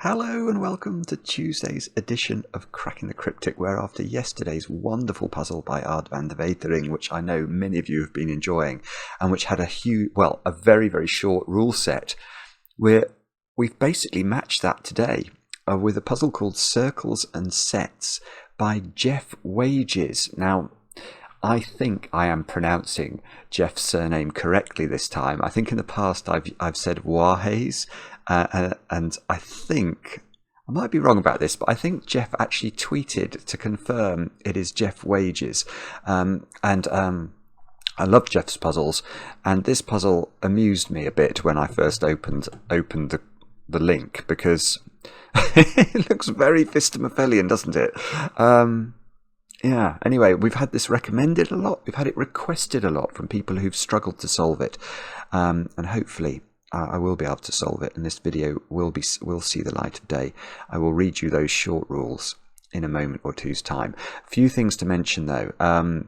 Hello and welcome to Tuesday's edition of Cracking the Cryptic, where after yesterday's wonderful puzzle by Ard van der Wetering, which I know many of you have been enjoying, and which had a very, very short rule set, we've basically matched that today with a puzzle called Circles and Sets by Jeff Wages. Now, I think I am pronouncing Jeff's surname correctly this time. I think in the past I've said Wajes, and I think I might be wrong about this, but I think Jeff actually tweeted to confirm it is Jeff Wages. I love Jeff's puzzles, and this puzzle amused me a bit when I first opened the link, because it looks very Phistomefelian, doesn't it? Yeah, anyway, we've had this recommended a lot. We've had it requested a lot from people who've struggled to solve it. And hopefully I will be able to solve it, and this video will see the light of day. I will read you those short rules in a moment or two's time. A few things to mention though.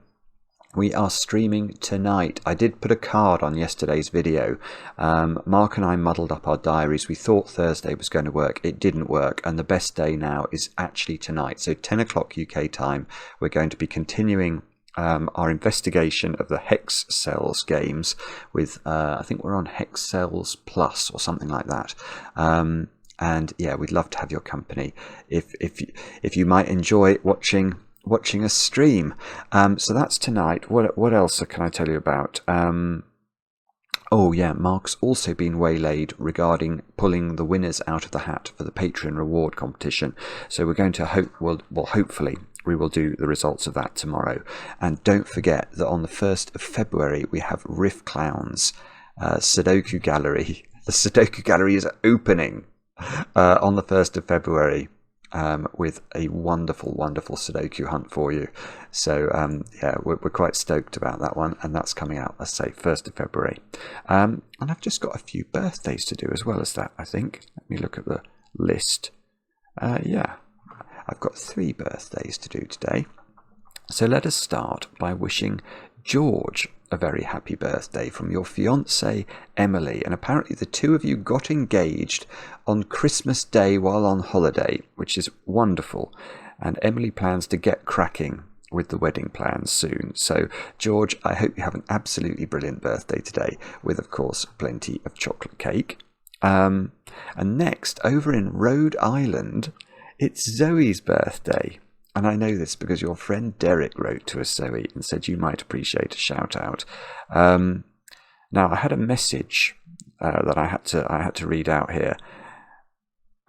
We are streaming tonight. I did put a card on yesterday's video. Mark and I muddled up our diaries. We thought Thursday was going to work. It didn't work, and the best day now is actually tonight. So 10 o'clock UK time, we're going to be continuing our investigation of the Hexcells games with, I think we're on Hexcells Plus or something like that. And yeah, we'd love to have your company if you might enjoy watching a stream. So that's tonight. What else can I tell you about? Oh yeah, Mark's also been waylaid regarding pulling the winners out of the hat for the Patreon reward competition. So we're going to hopefully we will do the results of that tomorrow. And don't forget that on the 1st of February we have Riffclown's Sudoku gallery. The Sudoku gallery is opening on the 1st of February. With a wonderful Sudoku hunt for you. So yeah, we're quite stoked about that one, and that's coming out, let's say, 1st of February. And I've just got a few birthdays to do as well as that, I think. Let me look at the list. Yeah, I've got 3 birthdays to do today. So let us start by wishing George a very happy birthday from your fiancée Emily, and apparently the two of you got engaged on Christmas Day while on holiday, which is wonderful, and Emily plans to get cracking with the wedding plans soon. So George, I hope you have an absolutely brilliant birthday today, with of course plenty of chocolate cake. And next, over in Rhode Island, it's Zoe's birthday. And I know this because your friend Derek wrote to us, Zoe, and said you might appreciate a shout out. Now, I had a message that I had to read out here.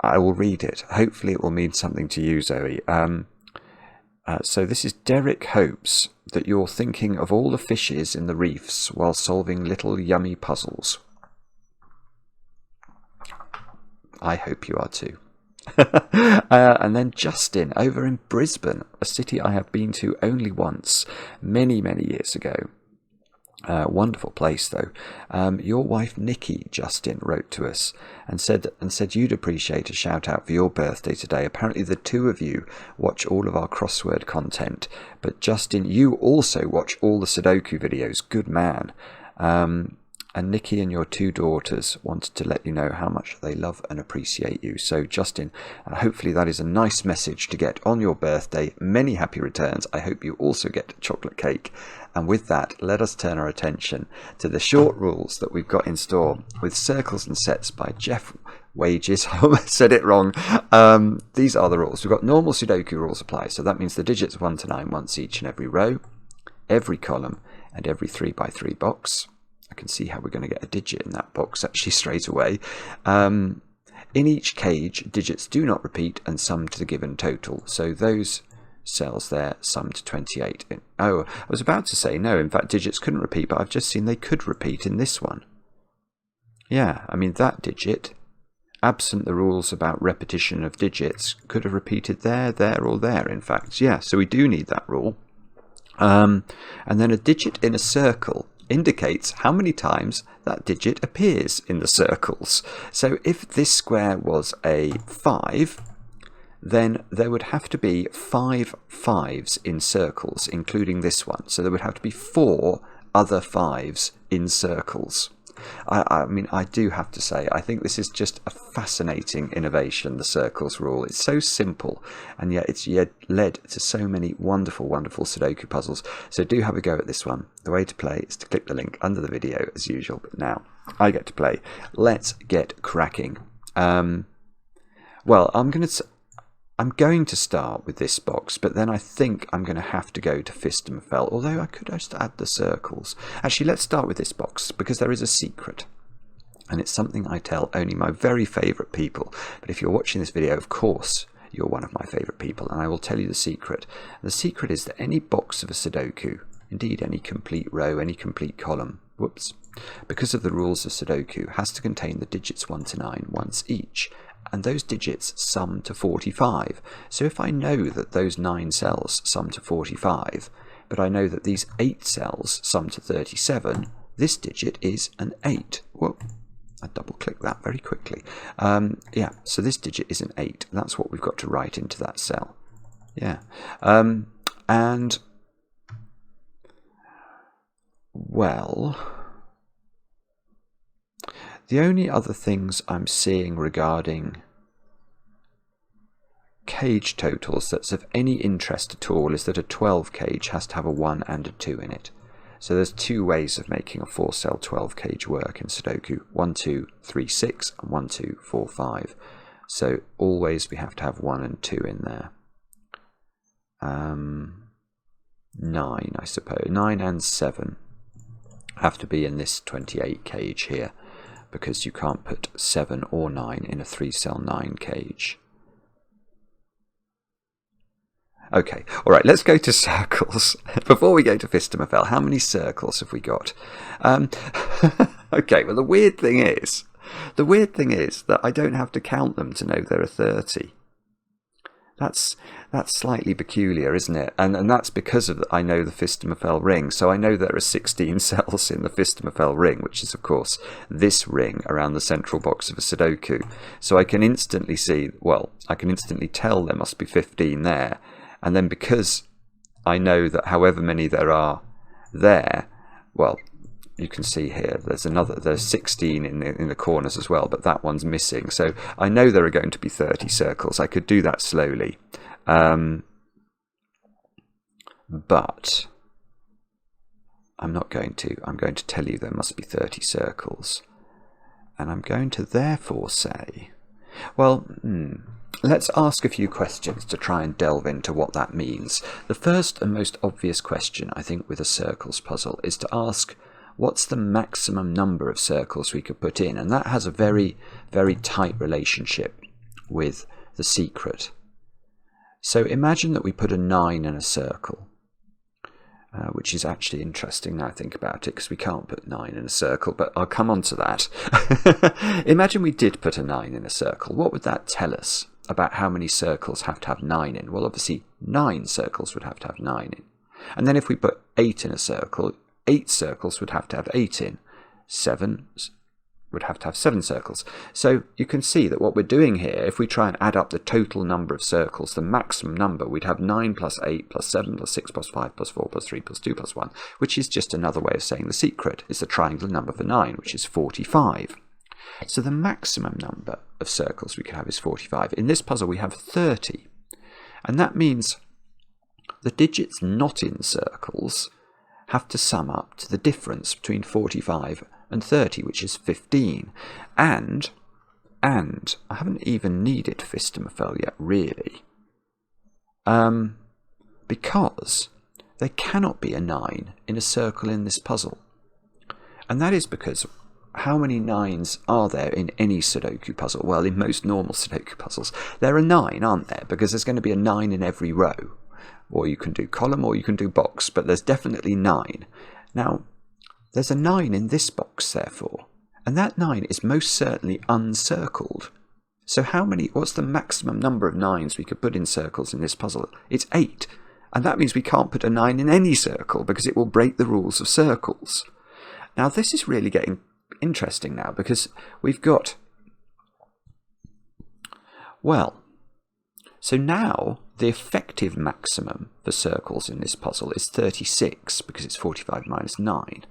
I will read it. Hopefully it will mean something to you, Zoe. So this is: Derek hopes that you're thinking of all the fishes in the reefs while solving little yummy puzzles. I hope you are too. And then Justin over in Brisbane, a city I have been to only once, many years ago. Wonderful place though. Your wife Nikki, Justin, wrote to us and said you'd appreciate a shout out for your birthday today. Apparently the two of you watch all of our crossword content, but Justin, you also watch all the Sudoku videos. Good man. And Nikki and your 2 daughters wanted to let you know how much they love and appreciate you. So Justin, hopefully that is a nice message to get on your birthday. Many happy returns. I hope you also get chocolate cake. And with that, let us turn our attention to the short rules that we've got in store with Circles and Sets by Jeff Wages. I almost said it wrong. These are the rules. We've got normal Sudoku rules apply. So that means the digits 1 to 9 once each in every row, every column, and every 3x3 box. I can see how we're going to get a digit in that box actually straight away. In each cage, digits do not repeat and sum to the given total. So those cells there sum to 28. Oh, I was about to say no, in fact digits couldn't repeat, but I've just seen they could repeat in this one. Yeah, I mean that digit, absent the rules about repetition of digits, could have repeated there, or there in fact. Yeah, so we do need that rule. And then a digit in a circle indicates how many times that digit appears in the circles. So if this square was a 5, then there would have to be 5 5s in circles, including this one. So there would have to be 4 other 5s in circles. I mean, I do have to say, I think this is just a fascinating innovation, the circles rule. It's so simple, and yet it's led to so many wonderful, wonderful Sudoku puzzles. So do have a go at this one. The way to play is to click the link under the video as usual, but now I get to play. Let's get cracking. Well, I'm going to start with this box, but then I think I'm going to have to go to Phistomefel, although I could just add the circles. Actually, let's start with this box, because there is a secret, and it's something I tell only my very favourite people. But if you're watching this video, of course, you're one of my favourite people, and I will tell you the secret. The secret is that any box of a Sudoku, indeed any complete row, any complete column, because of the rules of Sudoku, has to contain the digits 1 to 9 once each. And those digits sum to 45. So if I know that those 9 cells sum to 45, but I know that these 8 cells sum to 37, this digit is an 8. Whoa, I double click that very quickly. Yeah, so this digit is an 8. That's what we've got to write into that cell. Yeah. And, well, the only other things I'm seeing regarding cage totals that's of any interest at all is that a 12 cage has to have a 1 and a 2 in it. So there's 2 ways of making a 4-cell 12 cage work in Sudoku: 1, 2, 3, 6, and 1, 2, 4, 5. So always we have to have 1 and 2 in there. 9, I suppose. 9 and 7 have to be in this 28 cage here, because you can't put 7 or 9 in a 3-cell 9 cage. Okay, all right, let's go to circles. Before we go to Phistomefel, how many circles have we got? Okay, well, the weird thing is that I don't have to count them to know there are 30. That's slightly peculiar, isn't it? And that's because of I know the Phistomefel ring. So I know there are 16 cells in the Phistomefel ring, which is, of course, this ring around the central box of a Sudoku. So I can instantly see, well, I can instantly tell there must be 15 there. And then because I know that however many there are there, well, you can see here there's 16 in the corners as well, but that one's missing. So I know there are going to be 30 circles. I could do that slowly. But I'm not going to. I'm going to tell you there must be 30 circles. And I'm going to therefore say, well, let's ask a few questions to try and delve into what that means. The first and most obvious question, I think, with a circles puzzle is to ask, what's the maximum number of circles we could put in? And that has a very, very tight relationship with the secret. So imagine that we put a 9 in a circle, which is actually interesting now I think about it, because we can't put 9 in a circle, but I'll come on to that. Imagine we did put a 9 in a circle. What would that tell us about how many circles have to have 9 in? Well, obviously 9 circles would have to have 9 in. And then if we put 8 in a circle, 8 circles would have to have 8 in. 7 would have to have 7 circles. So you can see that what we're doing here, if we try and add up the total number of circles, the maximum number, we'd have 9 plus 8 plus 7 plus 6 plus 5 plus 4 plus 3 plus 2 plus 1, which is just another way of saying the secret is the triangular number for 9, which is 45. So the maximum number of circles we can have is 45. In this puzzle we have 30. And that means the digits not in circles have to sum up to the difference between 45 and 30, which is 15. And I haven't even needed Phistomefel yet, really. Because there cannot be a 9 in a circle in this puzzle. And that is because how many 9s are there in any Sudoku puzzle? Well, in most normal Sudoku puzzles, there are 9, aren't there? Because there's going to be a 9 in every row. Or you can do column, or you can do box, but there's definitely 9. Now, there's a 9 in this box, therefore, and that 9 is most certainly uncircled. So what's the maximum number of 9s we could put in circles in this puzzle? It's 8, and that means we can't put a 9 in any circle, because it will break the rules of circles. Now, this is really getting interesting now, because we've got, well, so now the effective maximum for circles in this puzzle is 36, because it's 45 minus 9.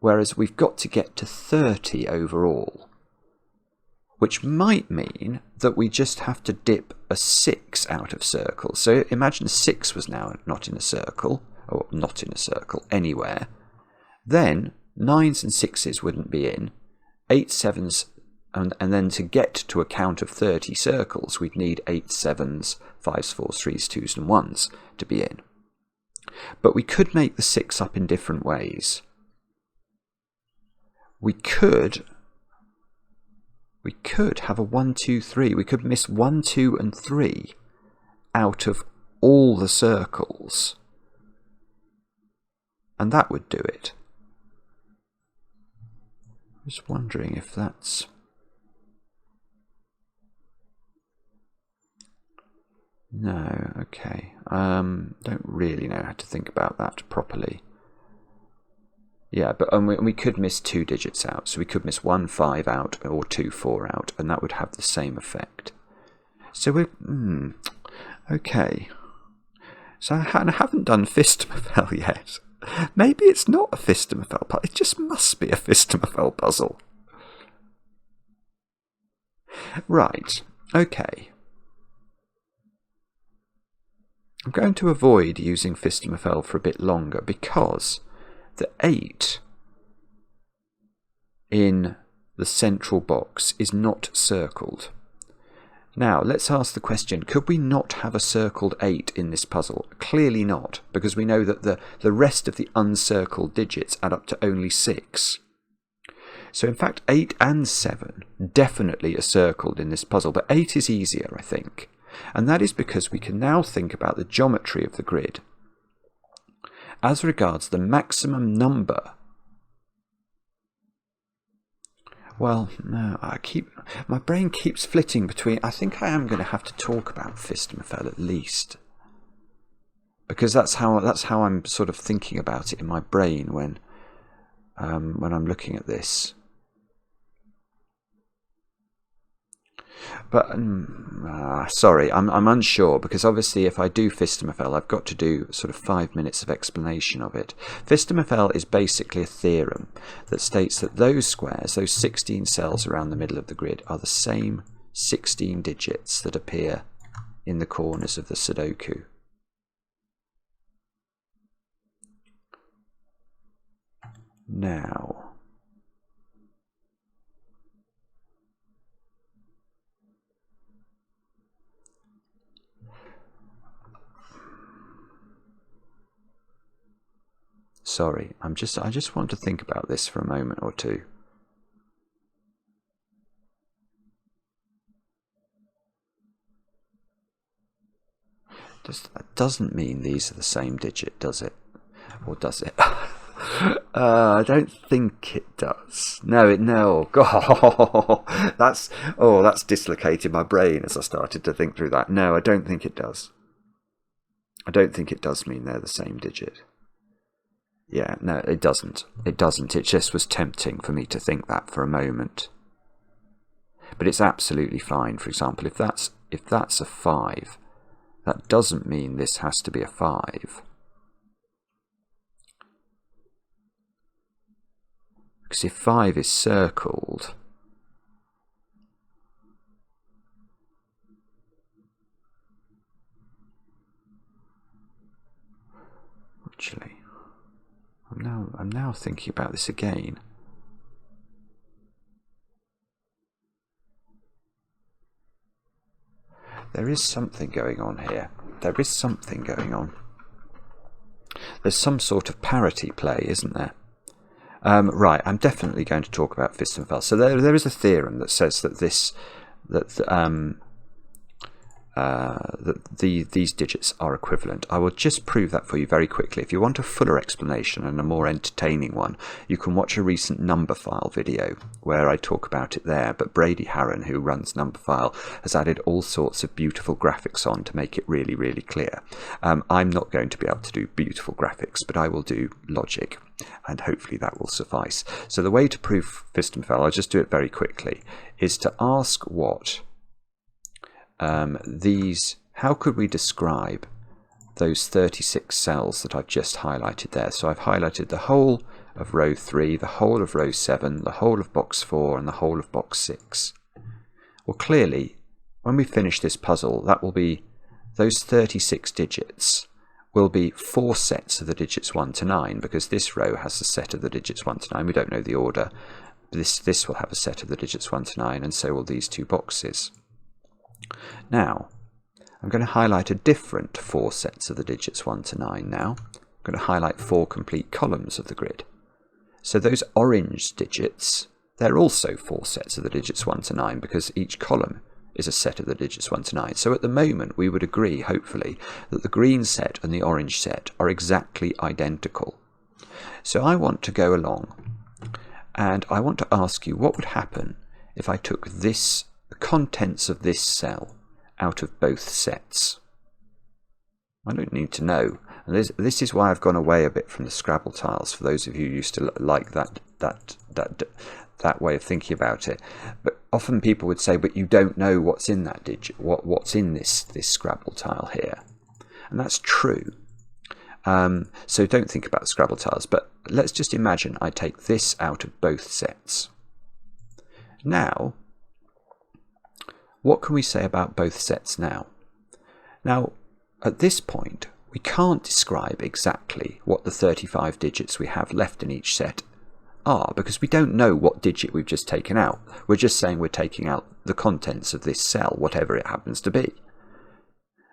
whereas we've got to get to 30 overall, which might mean that we just have to dip a 6 out of circle. So imagine a 6 was now not in a circle, or not in a circle anywhere. Then 9s and 6s wouldn't be in, 8 7s, and then to get to a count of 30 circles, we'd need 8 7s, 5s, 4s, 3s, 2s and 1s to be in. But we could make the 6 up in different ways. We could have a 1, 2, 3. We could miss 1, 2 and 3 out of all the circles. And that would do it. I'm just wondering if that's... No, okay. Don't really know how to think about that properly. Yeah, but we could miss 2 digits out. So we could miss 1 5 out or 2 4 out, and that would have the same effect. So we're... okay. So I haven't done Phistomefel yet. Maybe it's not a Phistomefel puzzle. It just must be a Phistomefel puzzle. Right, okay. I'm going to avoid using Phistomefel for a bit longer because the 8 in the central box is not circled. Now, let's ask the question, could we not have a circled 8 in this puzzle? Clearly not, because we know that the rest of the uncircled digits add up to only 6. So in fact, 8 and 7 definitely are circled in this puzzle, but 8 is easier, I think. And that is because we can now think about the geometry of the grid as regards the maximum number. Well, no, my brain keeps flitting between... I think I am going to have to talk about Phistomefel at least, because that's how I'm sort of thinking about it in my brain when I'm looking at this. But sorry, I'm unsure, because obviously if I do Phistomefel, I've got to do sort of 5 minutes of explanation of it. Phistomefel is basically a theorem that states that those squares, those 16 cells around the middle of the grid, are the same 16 digits that appear in the corners of the Sudoku. Now, sorry, I just want to think about this for a moment or two. That doesn't mean these are the same digit, does it? Or does it? I don't think it does. No. God, that's dislocated my brain as I started to think through that. No, I don't think it does. I don't think it does mean they're the same digit. Yeah, no, it doesn't. It doesn't. It just was tempting for me to think that for a moment. But it's absolutely fine. For example, if that's a 5, that doesn't mean this has to be a 5. Because if 5 is circled, actually, I'm now thinking about this again. There is something going on here. There is something going on. There's some sort of parity play, isn't there? Right, I'm definitely going to talk about Phistomefel. So there is a theorem that says that these digits are equivalent. I will just prove that for you very quickly. If you want a fuller explanation and a more entertaining one, you can watch a recent Numberphile video where I talk about it there. But Brady Harron, who runs Numberphile, has added all sorts of beautiful graphics on to make it really, really clear. I'm not going to be able to do beautiful graphics, but I will do logic, and hopefully that will suffice. So the way to prove Phistomefel, I'll just do it very quickly, is to ask what how could we describe those 36 cells that I've just highlighted there? So I've highlighted the whole of row 3, the whole of row 7, the whole of box 4, and the whole of box 6. Well, clearly, when we finish this puzzle, that will be those 36 digits will be 4 sets of the digits 1 to 9, because this row has a set of the digits 1 to 9. We don't know the order. This will have a set of the digits 1 to 9, and so will these 2 boxes. Now, I'm going to highlight a different 4 sets of the digits 1 to 9 now. I'm going to highlight 4 complete columns of the grid. So those orange digits, they're also 4 sets of the digits 1 to 9, because each column is a set of the digits 1 to 9. So at the moment we would agree, hopefully, that the green set and the orange set are exactly identical. So I want to go along and I want to ask you what would happen if I took the contents of this cell out of both sets. I don't need to know. And this is why I've gone away a bit from the Scrabble tiles, for those of you who used to like that way of thinking about it. But often people would say, but you don't know what's in that digit, what's in this Scrabble tile here. And that's true. So don't think about Scrabble tiles, but let's just imagine I take this out of both sets. Now, what can we say about both sets now? Now, at this point, we can't describe exactly what the 35 digits we have left in each set are, because we don't know what digit we've just taken out. We're just saying we're taking out the contents of this cell, whatever it happens to be.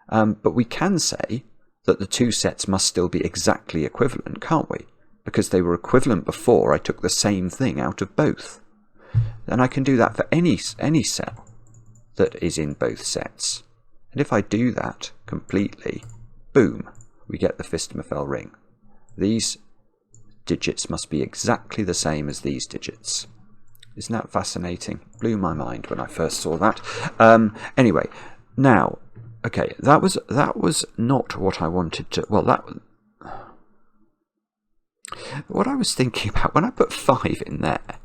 But we can say that the 2 sets must still be exactly equivalent, can't we? Because they were equivalent before I took the same thing out of both. And I can do that for any cell that is in both sets. And if I do that completely, boom, we get the Phistomefel ring. These digits must be exactly the same as these digits. Isn't that fascinating? Blew my mind when I first saw that. Anyway, now, okay, that was not what I wanted to. Well, what I was thinking about when I put 5 in there.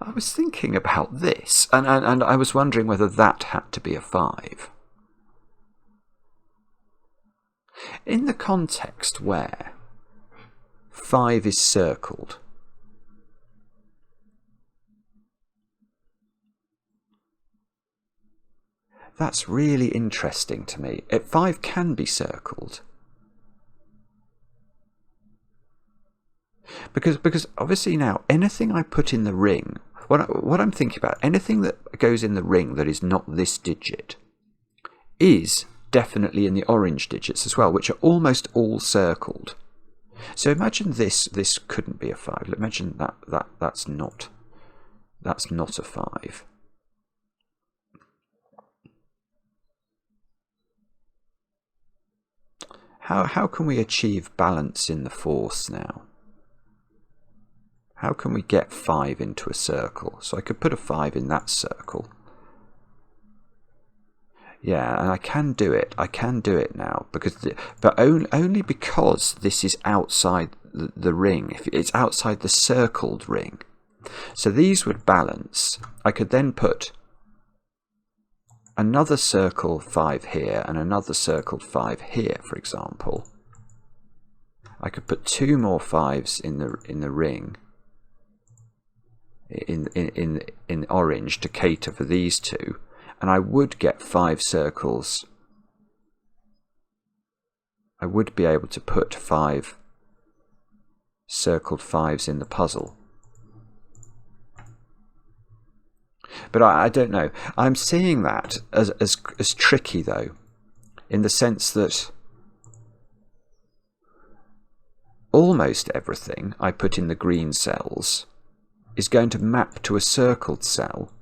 I was thinking about this, and I was wondering whether that had to be a 5. In the context where 5 is circled, that's really interesting to me. 5 can be circled. Because obviously now, anything I put in the ring, what I'm thinking about, anything that goes in the ring that is not this digit is definitely in the orange digits as well, which are almost all circled. So imagine this couldn't be a 5. Imagine that's not a 5. How can we achieve balance in the force now? How can we get 5 into a circle? So I could put a 5 in that circle. Yeah, and I can do it. I can do it now, but only because this is outside the ring. If it's outside the circled ring, so these would balance. I could then put another circle 5 here and another circled 5 here, for example. I could put 2 more 5s in the ring. In orange to cater for these 2, and I would get 5 circles. I would be able to put 5 circled 5s in the puzzle. But I don't know. I'm seeing that as tricky, though, in the sense that almost everything I put in the green cells is going to map to a circled cell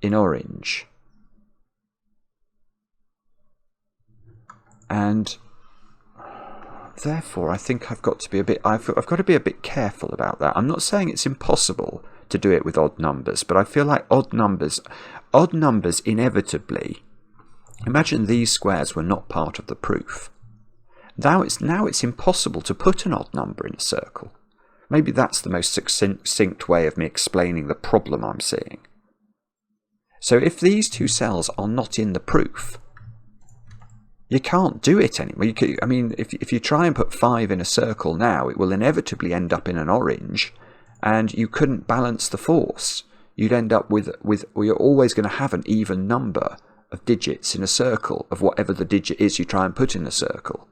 in orange. And therefore I think I've got to be a bit careful about that. I'm not saying it's impossible to do it with odd numbers, but I feel like odd numbers inevitably, imagine these squares were not part of the proof. Now it's impossible to put an odd number in a circle. Maybe that's the most succinct way of me explaining the problem I'm seeing. So if these 2 cells are not in the proof, You can't do it anymore. I mean, if you try and put 5 in a circle now, it will inevitably end up in an orange, and you couldn't balance the force. You'd end up with you're always going to have an even number of digits in a circle of whatever the digit is you try and put in a circle.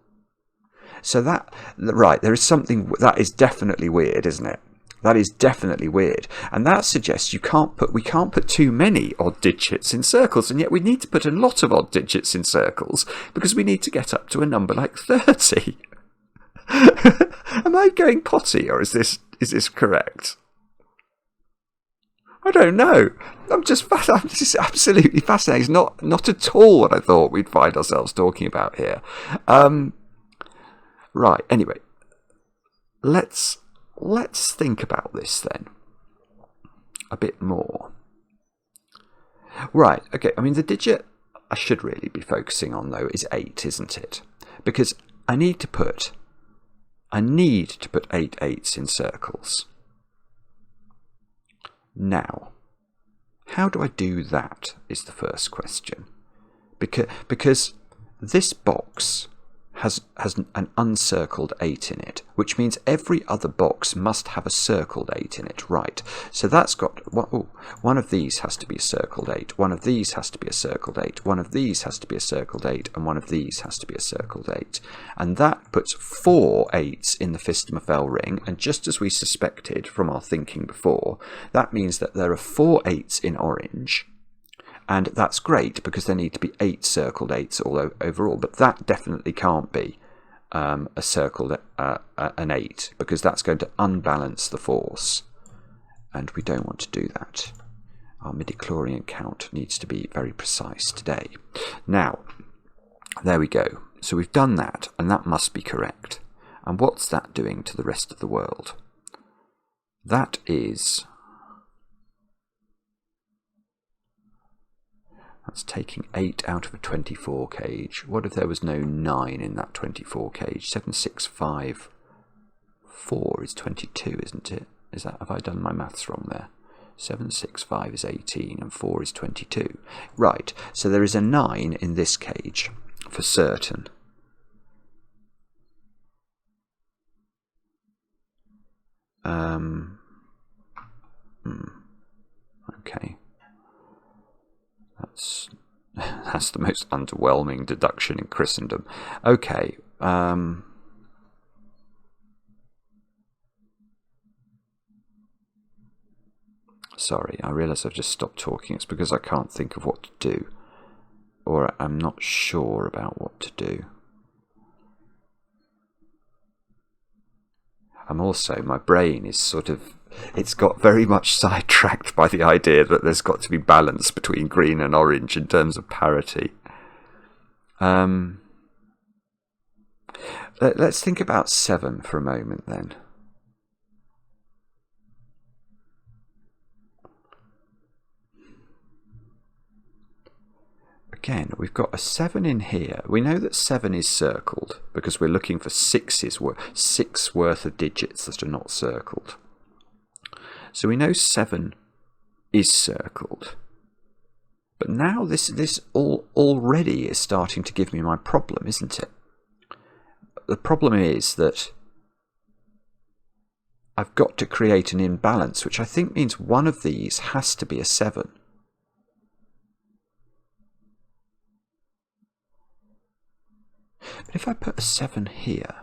So there is something that is definitely weird, isn't it? That is definitely weird, and that suggests we can't put too many odd digits in circles, and yet we need to put a lot of odd digits in circles because we need to get up to a number like 30. Am I going potty, or is this correct? I don't know. I'm just absolutely fascinated. It's not at all what I thought we'd find ourselves talking about here. Right. Anyway, let's think about this then a bit more. Right, okay, I mean, the digit I should really be focusing on, though, is 8, isn't it? Because I need to put 8 8s in circles. Now, how do I do that is the first question. Because this box has an uncircled 8 in it, which means every other box must have a circled 8 in it, right? So that's got, one of these has to be a circled 8, one of these has to be a circled 8, one of these has to be a circled 8, and one of these has to be a circled 8. And that puts 4 8s in the Phistomefel ring, and just as we suspected from our thinking before, that means that there are 4 8s in orange. And that's great because there need to be 8 circled 8s all overall, but that definitely can't be a circled an 8 because that's going to unbalance the force, and we don't want to do that. Our midichlorian count needs to be very precise today. Now, there we go. So we've done that, and that must be correct. And what's that doing to the rest of the world? That is... That's taking 8 out of a 24 cage. What if there was no 9 in that 24 cage? 7, 6, 5, 4 is 22, isn't it? Have I done my maths wrong there? 7, 6, 5 is 18 and 4 is 22. Right, so there is a 9 in this cage for certain. Okay. That's the most underwhelming deduction in Christendom. Okay. Sorry, I realise I've just stopped talking. It's because I can't think of what to do. Or I'm not sure about what to do. My brain is sort of... It's got very much sidetracked by the idea that there's got to be balance between green and orange in terms of parity. Let's think about 7 for a moment then. Again, we've got a 7 in here. We know that 7 is circled because we're looking for 6 worth of digits that are not circled. So we know 7 is circled. But now this already is starting to give me my problem, isn't it? The problem is that I've got to create an imbalance, which I think means one of these has to be a 7. But if I put a 7 here...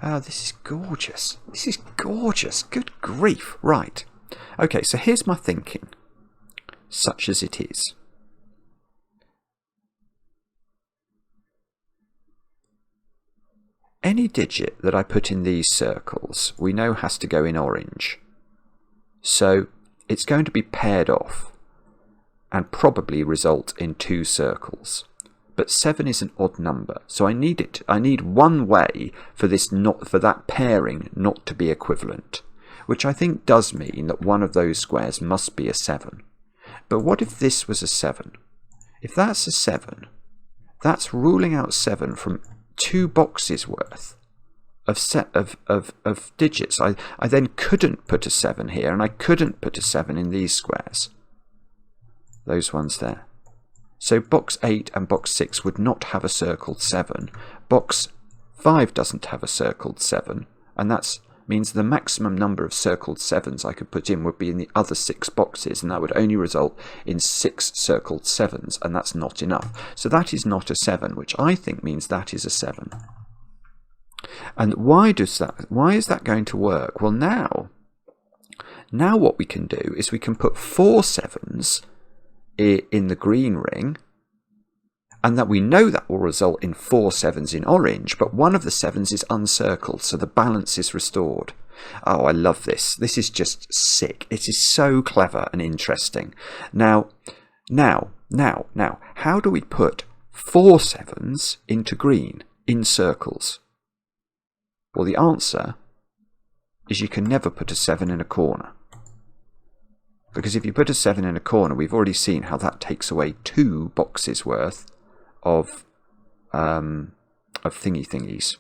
this is gorgeous. This is gorgeous. Good grief. Right. Okay, so here's my thinking, such as it is. Any digit that I put in these circles, we know has to go in orange. So it's going to be paired off and probably result in 2 circles. But 7 is an odd number, so I need it. I need one way for that pairing not to be equivalent, which I think does mean that one of those squares must be a 7. But what if this was a 7? If that's a 7, that's ruling out 7 from 2 boxes worth of digits. I then couldn't put a 7 here, and I couldn't put a 7 in these squares. Those ones there. So box 8 and box 6 would not have a circled 7. Box 5 doesn't have a circled 7, and that means the maximum number of circled 7s I could put in would be in the other 6 boxes, and that would only result in 6 circled 7s, and that's not enough. So that is not a 7, which I think means that is a 7. And why is that going to work? Well, now what we can do is we can put 4 7s in the green ring, and that we know that will result in 4 7s in orange, but one of the 7s is uncircled, so the balance is restored. Oh, I love this. This is just sick. It is so clever and interesting. Now, how do we put 4 7s into green in circles? Well, the answer is you can never put a 7 in a corner. Because if you put a 7 in a corner, we've already seen how that takes away 2 boxes worth of thingies.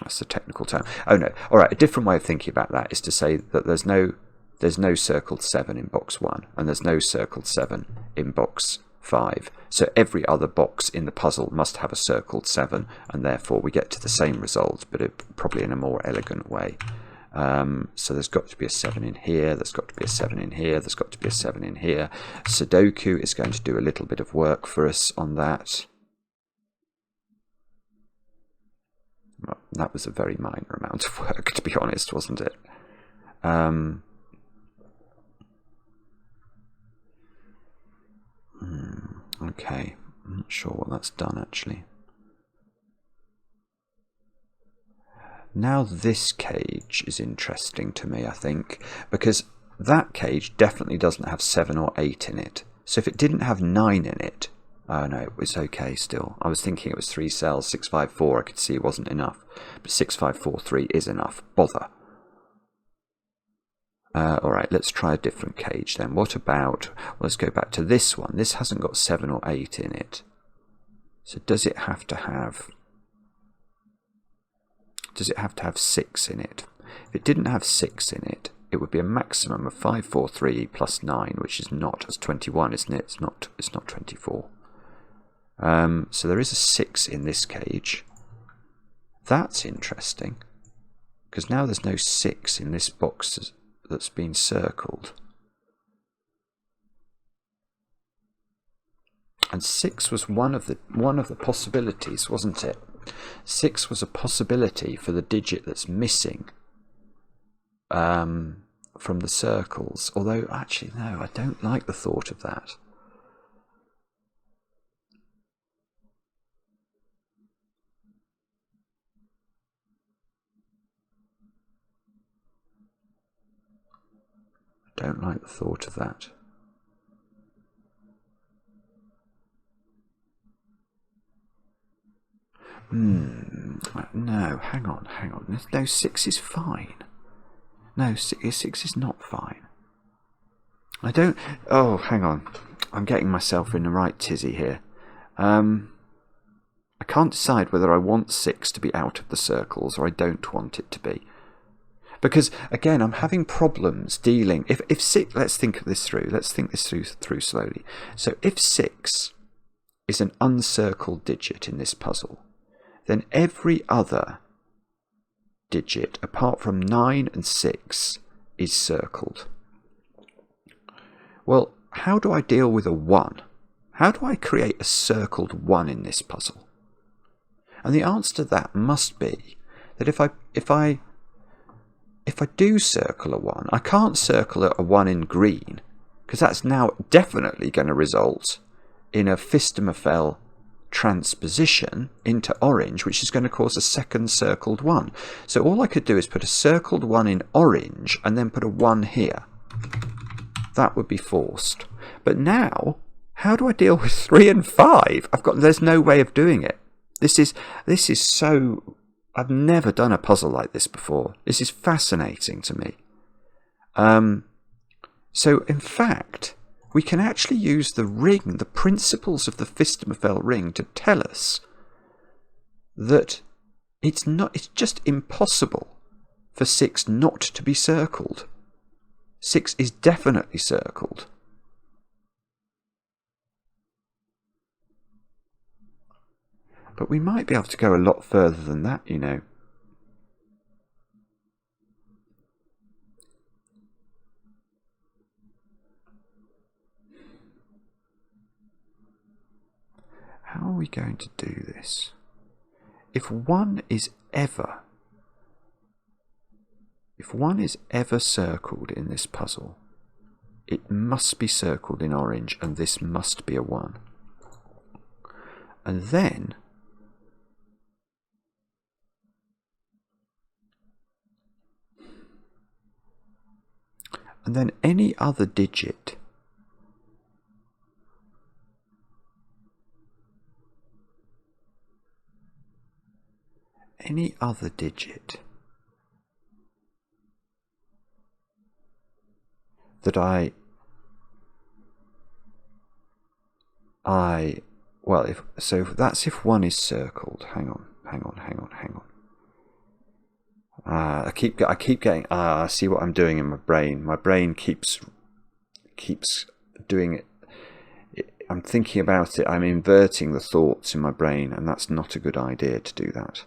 That's the technical term. Oh no. All right. A different way of thinking about that is to say that there's no circled 7 in box 1, and there's no circled 7 in box 5. So every other box in the puzzle must have a circled 7, and therefore we get to the same result, but probably in a more elegant way. So there's got to be a 7 in here, there's got to be a 7 in here, there's got to be a 7 in here. SUDOKU is going to do a little bit of work for us on that. Well, that was a very minor amount of work, to be honest, wasn't it? Okay, I'm not sure what that's done actually. Now this cage is interesting to me, I think, because that cage definitely doesn't have 7 or 8 in it. So if it didn't have 9 in it, oh no, it was okay still. I was thinking it was 3 cells, 654, I could see it wasn't enough. But 6543 is enough, bother. Alright, let's try a different cage then. What about, well, let's go back to this one. This hasn't got 7 or 8 in it. So does it have to have 6 in it? If it didn't have 6 in it, it would be a maximum of 543 plus 9, which is not, as 21, isn't it? It's not 24. So there is a 6 in this cage. That's interesting, because now there's no 6 in this box that's been circled. And 6 was one of the possibilities, wasn't it? 6 was a possibility for the digit that's missing from the circles. Although, actually, no, I don't like the thought of that. I don't like the thought of that. No, hang on. No, 6 is fine. No, 6 is not fine. I don't... Oh, hang on. I'm getting myself in the right tizzy here. I can't decide whether I want 6 to be out of the circles or I don't want it to be. Because, again, I'm having problems dealing... If 6... Let's think of this through. Let's think this through slowly. So if 6 is an uncircled digit in this puzzle, then every other digit, apart from 9 and 6, is circled. Well, how do I deal with a 1? How do I create a circled 1 in this puzzle? And the answer to that must be that if I do circle a 1, I can't circle a 1 in green, because that's now definitely going to result in a Phistomefel transposition into orange, which is going to cause a second circled 1. So all I could do is put a circled 1 in orange and then put a 1 here. That would be forced. But now, how do I deal with 3 and 5? There's no way of doing it. This is so... I've never done a puzzle like this before. This is fascinating to me. So in fact, we can actually use the ring, the principles of the Phistomefel ring, to tell us that it's just impossible for 6 not to be circled. 6 is definitely circled. But we might be able to go a lot further than that, you know. How are we going to do this? If one is ever circled in this puzzle, it must be circled in orange, and this must be a 1. And then any other digit that well, that's if 1 is circled. Hang on. I keep getting. I see what I'm doing in my brain. My brain keeps doing it. I'm thinking about it. I'm inverting the thoughts in my brain, and that's not a good idea to do that.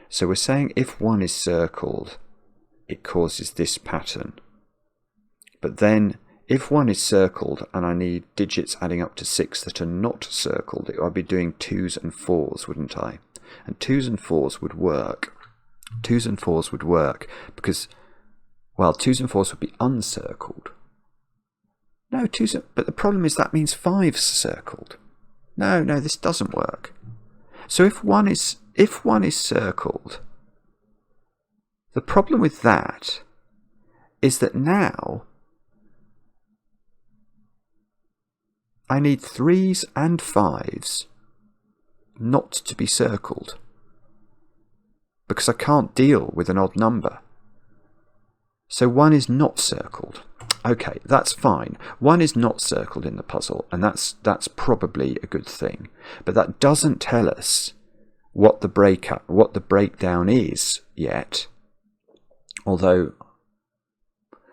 So we're saying if 1 is circled, it causes this pattern. But then if 1 is circled and I need digits adding up to 6 that are not circled, I'd be doing 2s and 4s, wouldn't I? And 2s and 4s would work. 2s and 4s would work because, well, 2s and 4s would be uncircled. No, but the problem is that means 5's circled. No, this doesn't work. So if 1 is circled, the problem with that is that now I need 3s and 5s not to be circled because I can't deal with an odd number. So 1 is not circled. Okay, that's fine. 1 is not circled in the puzzle, and that's probably a good thing. But that doesn't tell us what the breakdown is yet. Although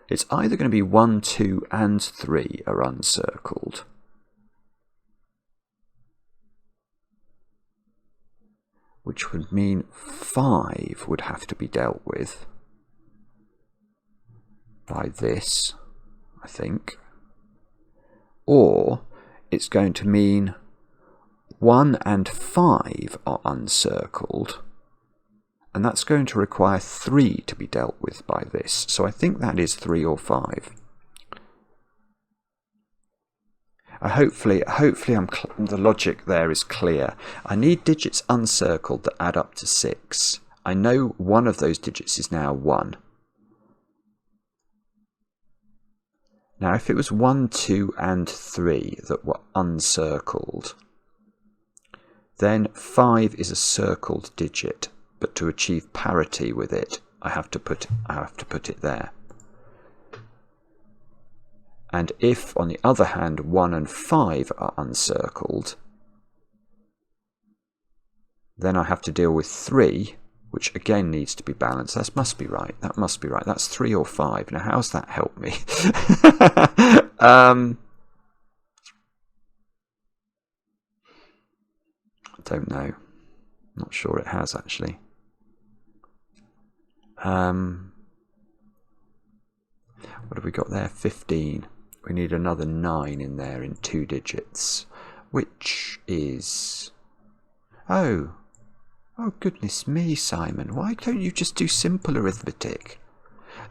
it's either going to be 1, 2, and 3 are uncircled. Which would mean 5 would have to be dealt with by this, I think. Or it's going to mean 1 and 5 are uncircled, and that's going to require 3 to be dealt with by this. So I think that is 3 or 5. Hopefully the logic there is clear. I need digits uncircled that add up to 6. I know one of those digits is now 1. Now if it was 1, 2 and 3 that were uncircled, then 5 is a circled digit, but to achieve parity with it, I have to put it there. And if, on the other hand, 1 and 5 are uncircled, then I have to deal with 3, which again needs to be balanced. That must be right. That's 3 or 5. Now, how's that help me? I don't know. Not sure it has, actually. What have we got there? 15. We need another 9 in there in 2 digits, which is... Oh goodness me, Simon, why don't you just do simple arithmetic?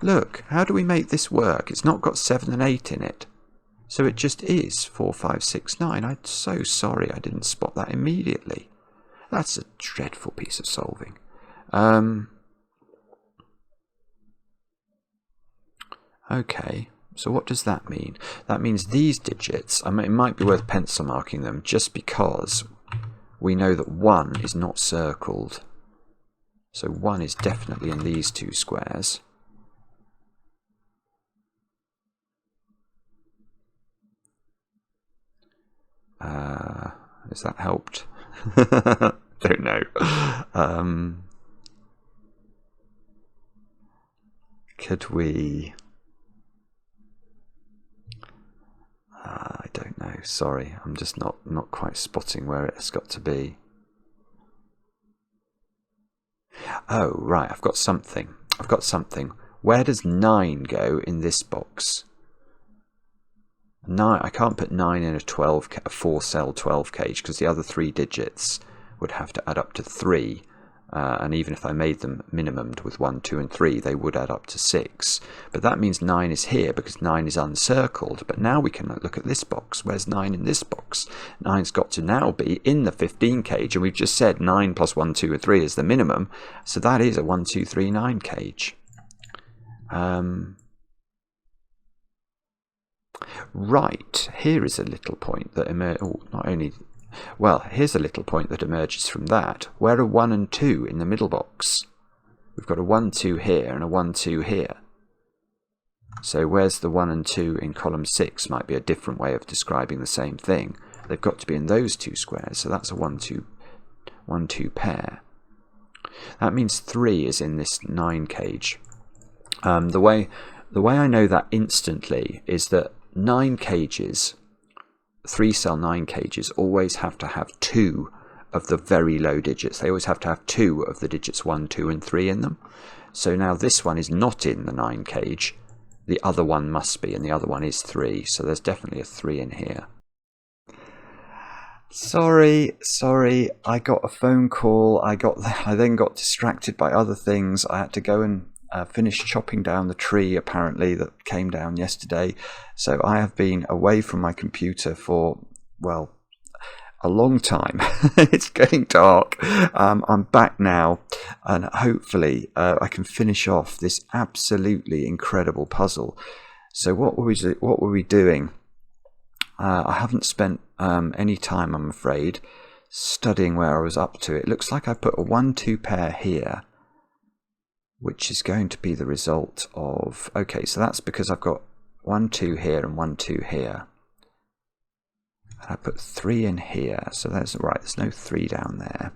Look, how do we make this work? It's not got 7 and 8 in it, so it just is 4, 5, 6, 9. I'm so sorry I didn't spot that immediately. That's a dreadful piece of solving. Okay, so what does that mean? That means these digits, it might be worth pencil marking them just because we know that 1 is not circled. So 1 is definitely in these 2 squares. Has that helped? Don't know. Could we... I don't know. Sorry, I'm just not quite spotting where it's got to be. Oh, right, I've got something. I've got something. Where does 9 go in this box? 9. I can't put 9 in a 4-cell 12 cage because the other 3 digits would have to add up to 3. And even if I made them minimumed with 1, 2, and 3, they would add up to 6. But that means 9 is here because 9 is uncircled. But now we can look at this box. Where's 9 in this box? 9's got to now be in the 15 cage. And we've just said 9 plus 1, 2, and 3 is the minimum. So that is a 1, 2, 3, 9 cage. Right, here is a little point that here's a little point that emerges from that. Where are 1 and 2 in the middle box? We've got a 1, 2 here and a 1, 2 here. So where's the 1 and 2 in column 6 might be a different way of describing the same thing. They've got to be in those 2 squares, so that's a 1, 2 pair. That means 3 is in this 9 cage. The way I know that instantly is that 9 cages, 3-cell 9 cages, always have to have 2 of the very low digits. They always have to have 2 of the digits 1, 2, and 3 in them. So now this one is not in the 9 cage. The other one must be, and the other one is 3. So there's definitely a 3 in here. Sorry, I got a phone call. I then got distracted by other things. I had to go and finish chopping down the tree, apparently, that came down yesterday. So I have been away from my computer for, well, a long time. It's getting dark. I'm back now, and hopefully I can finish off this absolutely incredible puzzle. So what were we doing? I haven't spent any time, I'm afraid, studying where I was up to. It looks like I put a 1, 2 pair here, which is going to be the result of... Okay, so that's because I've got 1, 2 here and 1, 2 here. And I put 3 in here, so that's right, there's no 3 down there.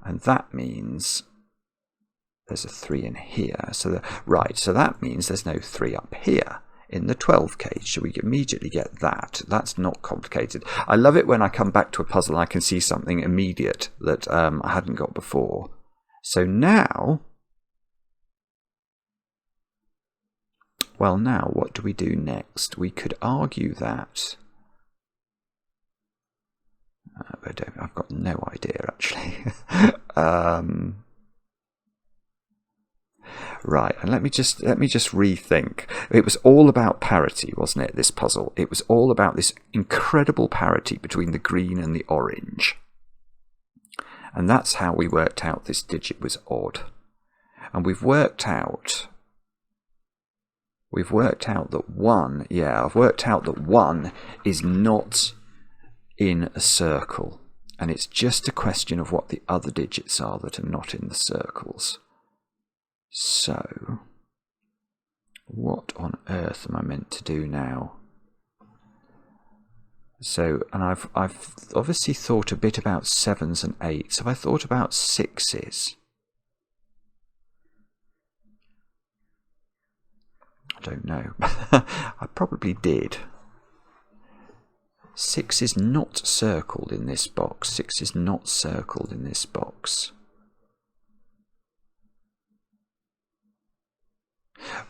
And that means there's a 3 in here. So that means there's no 3 up here in the 12 cage. So we immediately get that. That's not complicated. I love it when I come back to a puzzle and I can see something immediate that I hadn't got before. So now... Well, now, what do we do next? We could argue that... I've got no idea, actually. Right, and let me just rethink. It was all about parity, wasn't it, this puzzle? It was all about this incredible parity between the green and the orange. And that's how we worked out this digit was odd. And we've worked out that 1, I've worked out that 1 is not in a circle, and it's just a question of what the other digits are that are not in the circles. So, what on earth am I meant to do now? So, and I've obviously thought a bit about 7s and 8s. Have I thought about 6s? I don't know. I probably did. 6 is not circled in this box. 6 is not circled in this box.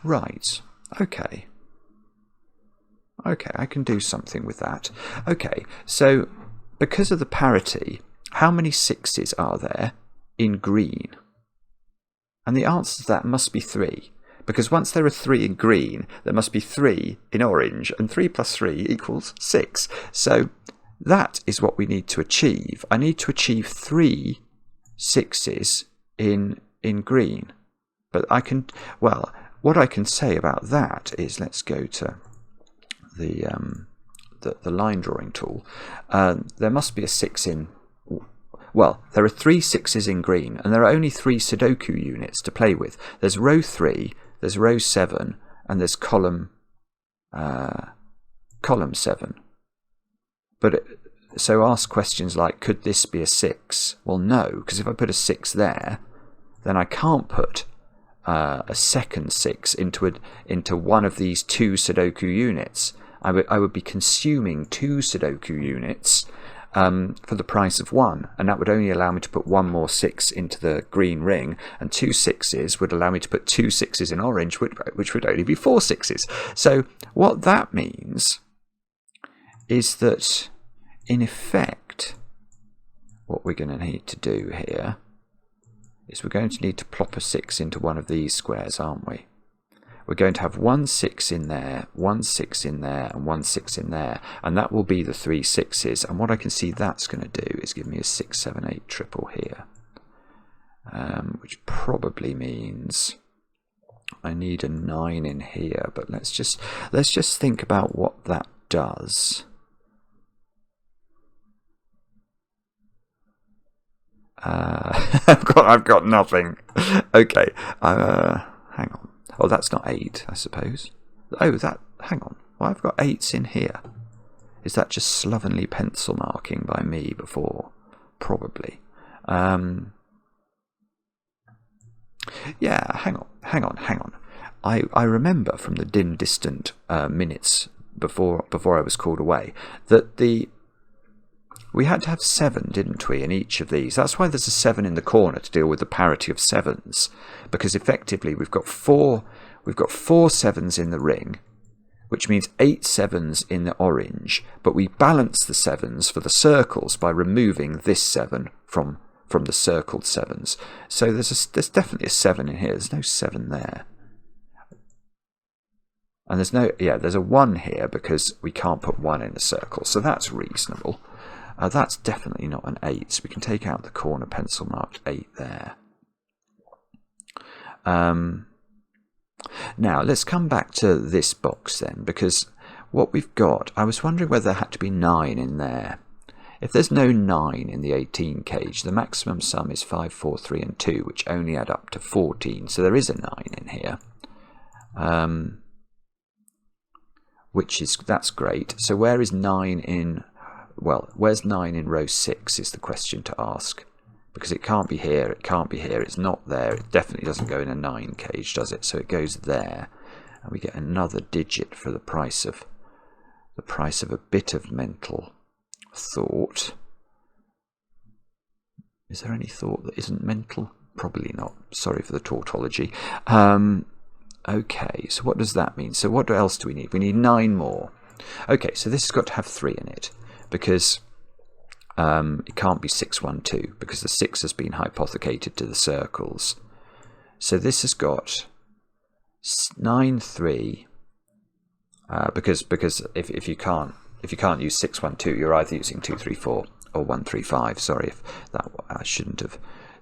Right. Okay. Okay, I can do something with that. Okay, so because of the parity, how many 6s are there in green? And the answer to that must be 3. Because once there are 3 in green, there must be 3 in orange, and 3 plus 3 equals 6. So that is what we need to achieve. I need to achieve 3 6s in green. But I can, well, what I can say about that is, let's go to the line drawing tool. There must be a 6 in... Well, there are 3 6s in green, and there are only 3 Sudoku units to play with. There's row 3, there's row 7, and there's column 7. But so ask questions like, could this be a 6? Well, no, because if I put a 6 there, then I can't put a second 6 into one of these 2 Sudoku units. I would be consuming 2 Sudoku units for the price of 1, and that would only allow me to put 1 more 6 into the green ring, and 2 6s would allow me to put 2 6s in orange, which would only be 4 6s. So what that means is that, in effect, what we're going to need to do here is we're going to need to plop a 6 into one of these squares, aren't we? We're going to have 1 6 in there, 1 6 in there, and 1 6 in there, and that will be the 3 6s. And what I can see that's going to do is give me a 6 7 8 triple here, which probably means I need a 9 in here. But let's just think about what that does. I've got nothing. Okay, hang on. Oh, that's not 8, I suppose. Oh, hang on. Well, I've got 8s in here. Is that just slovenly pencil marking by me before? Probably. Yeah, hang on. I remember from the dim, distant minutes before I was called away that we had to have 7, didn't we, in each of these? That's why there's a 7 in the corner to deal with the parity of 7s, because effectively we've got 4 7s in the ring, which means 8 7s in the orange, but we balance the 7s for the circles by removing this 7 from the circled 7s. So there's definitely a 7 in here. There's no 7 there. And there's a 1 here because we can't put 1 in a circle, so that's reasonable. That's definitely not an 8, so we can take out the corner pencil marked 8 there. Now, let's come back to this box then, because what we've got, I was wondering whether there had to be 9 in there. If there's no 9 in the 18 cage, the maximum sum is 5, 4, 3 and 2, which only add up to 14, so there is a 9 in here. That's great. So where is 9 in... Well, where's 9 in row 6 is the question to ask. Because it can't be here, it can't be here, it's not there. It definitely doesn't go in a 9 cage, does it? So it goes there. And we get another digit for the price of a bit of mental thought. Is there any thought that isn't mental? Probably not. Sorry for the tautology. Okay, so what does that mean? So what else do we need? We need 9 more. Okay, so this has got to have 3 in it, because it can't be 6, 1, 2, because the 6 has been hypothecated to the circles. So this has got 9, 3, because if you can't use 6, 1, 2, you're either using 2, 3, 4 or 1, 3, 5. Sorry if I shouldn't have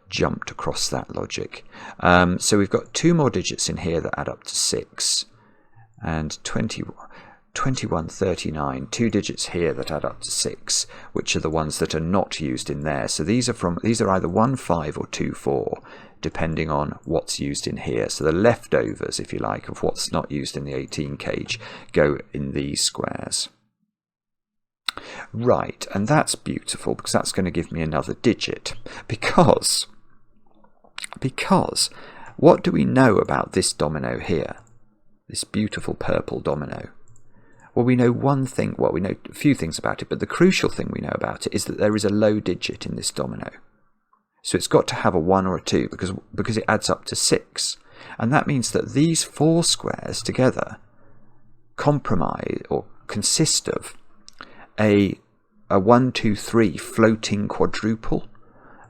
jumped across that logic. So we've got 2 more digits in here that add up to 6, and 21, 39, 2 digits here that add up to 6, which are the ones that are not used in there. So these are either 1, 5 or 2, 4, depending on what's used in here. So the leftovers, if you like, of what's not used in the 18 cage go in these squares. Right, and that's beautiful, because that's going to give me another digit. Because what do we know about this domino here? This beautiful purple domino? Well, we know one thing. Well, we know a few things about it, but the crucial thing we know about it is that there is a low digit in this domino. So it's got to have a 1 or a 2 because it adds up to 6. And that means that these 4 squares together comprise or consist of a 1, 2, 3 floating quadruple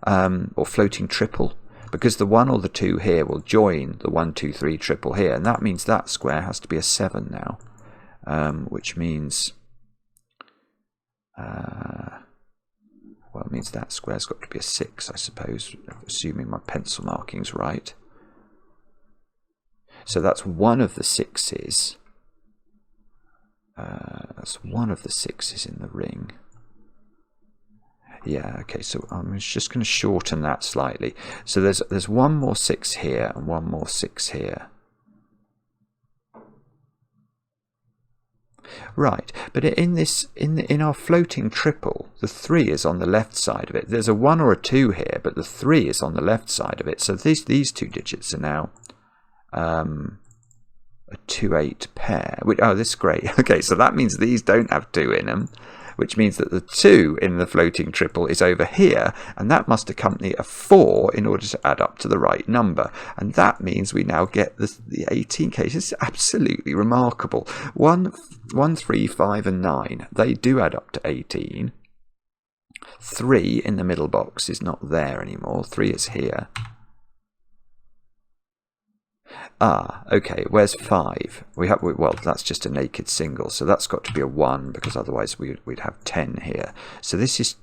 or floating triple, because the 1 or the 2 here will join the 1, 2, 3 triple here, and that means that square has to be a 7 now. Which means, well, it means that square's got to be a 6, I suppose, assuming my pencil marking's right. So that's one of the 6s. That's one of the 6s in the ring. Yeah, okay, so I'm just going to shorten that slightly. So there's 1 more 6 here and 1 more 6 here. Right, but in our floating triple, the 3 is on the left side of it. There's a 1 or a 2 here, but the 3 is on the left side of it. So these 2 digits are now a 2, 8 pair. Oh, this is great. Okay, so that means these don't have 2 in them. which means that the 2 in the floating triple is over here, and that must accompany a 4 in order to add up to the right number. And that means we now get the 18 cases. It's absolutely remarkable. 1, 3, 5 and 9, they do add up to 18. 3 in the middle box is not there anymore. 3 is here. Ah, okay, where's 5? Well, that's just a naked single, so that's got to be a 1, because otherwise we'd have 10 here. So this is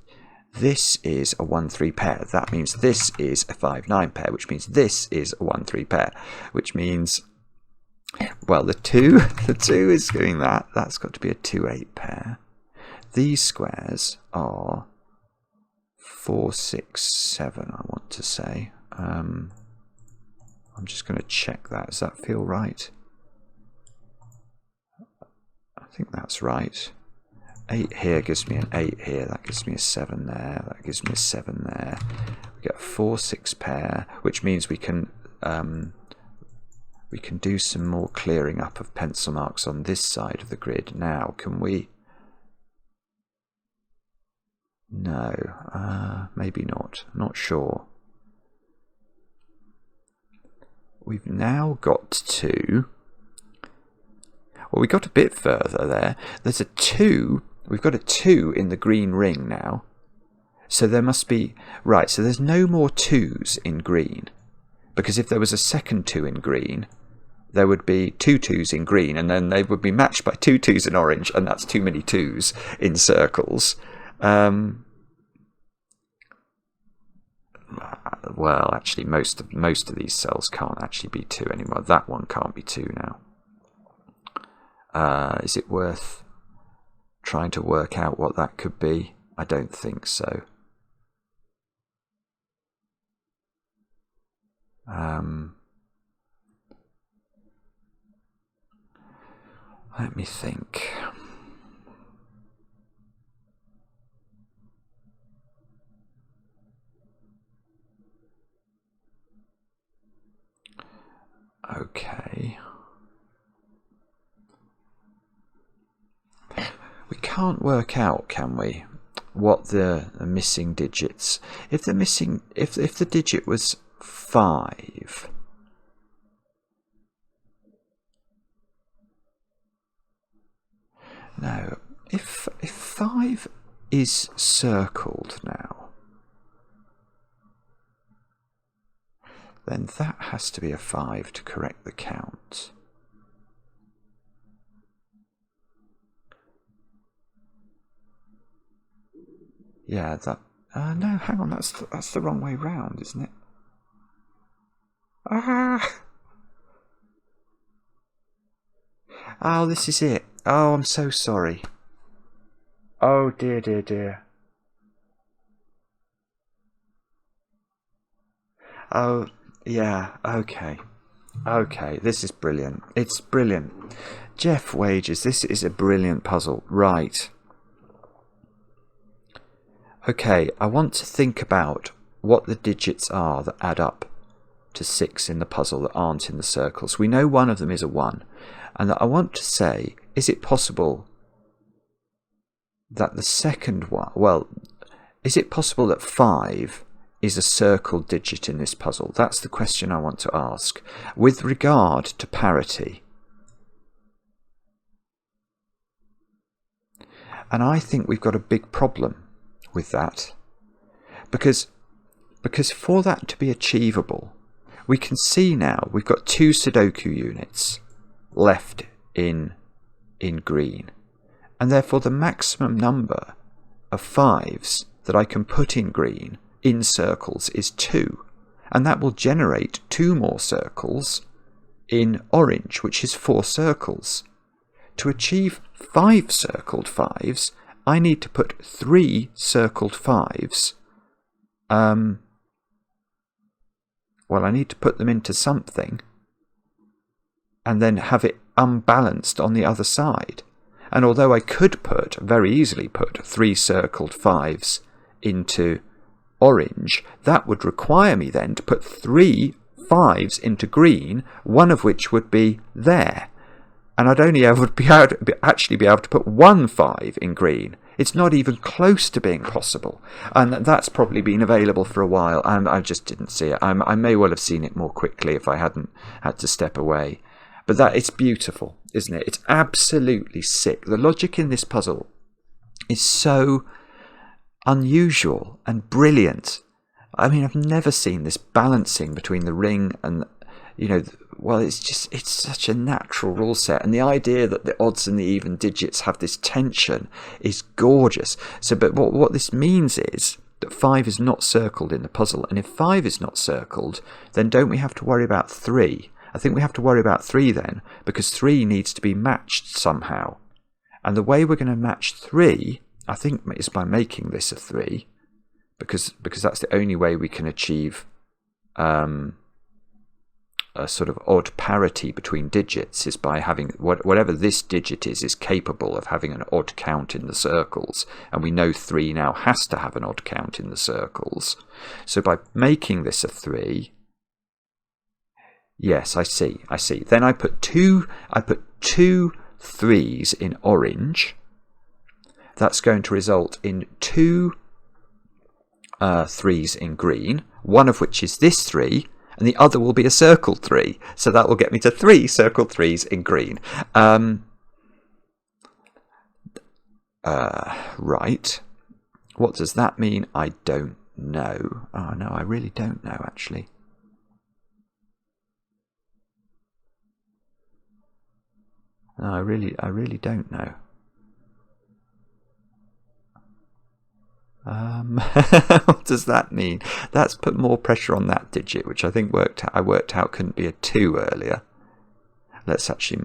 a 1-3 pair. That means this is a 5-9 pair, which means this is a 1-3 pair, which means, well, the 2 is doing that. That's got to be a 2-8 pair. These squares are 4, 6, 7, I want to say. I'm just going to check that. Does that feel right? I think that's right. 8 here gives me an 8 here. That gives me a 7 there. That gives me a 7 there. We get a 4, 6 pair, which means we can do some more clearing up of pencil marks on this side of the grid. Now, can we? No, maybe not. Not sure. We've now got to, well, we got a bit further there. There's a 2. We've got a 2 in the green ring now. So there must be, right, so there's no more 2s in green. Because if there was a second 2 in green, there would be 2 2s in green, and then they would be matched by 2 2s in orange, and that's too many 2s in circles. Well, actually, most of these cells can't actually be 2 anymore. That one can't be 2 now. Is it worth trying to work out what that could be? I don't think so. Let me think. Okay. We can't work out, can we, what the missing digits? If the missing, if the digit was 5, no. If 5 is circled now, then that has to be a 5 to correct the count. Yeah, that. No, hang on. That's the wrong way round, isn't it? Ah. Oh, this is it. Oh, I'm so sorry. Oh dear, dear, dear. Oh. Yeah, okay. Okay, this is brilliant. It's brilliant. Jeff Wages, this is a brilliant puzzle. Right. Okay, I want to think about what the digits are that add up to 6 in the puzzle that aren't in the circles. We know one of them is a 1. And that I want to say, is it possible that the second one... Well, is it possible that 5... is a circled digit in this puzzle? That's the question I want to ask. With regard to parity. And I think we've got a big problem with that. Because for that to be achievable, we can see now we've got 2 Sudoku units left in green. And therefore the maximum number of 5s that I can put in green in circles is 2, and that will generate 2 more circles in orange, which is 4 circles. To achieve 5 circled 5s, I need to put 3 circled 5s. Well, I need to put them into something and then have it unbalanced on the other side. And although I could very easily put 3 circled 5s into orange, that would require me then to put 3 5s into green, one of which would be there. And I'd only ever actually be able to put 1 5 in green It's not even close to being possible. And that's probably been available for a while, and I just didn't see it. I may well have seen it more quickly if I hadn't had to step away. But it's beautiful, isn't it? It's absolutely sick. The logic in this puzzle is so unusual and brilliant. I mean, I've never seen this balancing between the ring and, well, it's such a natural rule set. And the idea that the odds and the even digits have this tension is gorgeous. So, but what this means is that 5 is not circled in the puzzle. And if 5 is not circled, then don't we have to worry about 3? I think we have to worry about 3 then, because 3 needs to be matched somehow. And the way we're going to match 3, I think, is by making this a 3, because that's the only way we can achieve a sort of odd parity between digits, is by having whatever this digit is capable of having an odd count in the circles, and we know 3 now has to have an odd count in the circles. So by making this a 3, yes, I see. Then I put two 3s in orange. That's going to result in 2 3s in green, one of which is this 3, and the other will be a circled 3. So that will get me to 3 circled 3s in green. Right. What does that mean? I don't know. Oh, no, I really don't know, actually. No, I really don't know. What does that mean? That's put more pressure on that digit, which I think I worked out couldn't be a 2 earlier. Let's actually...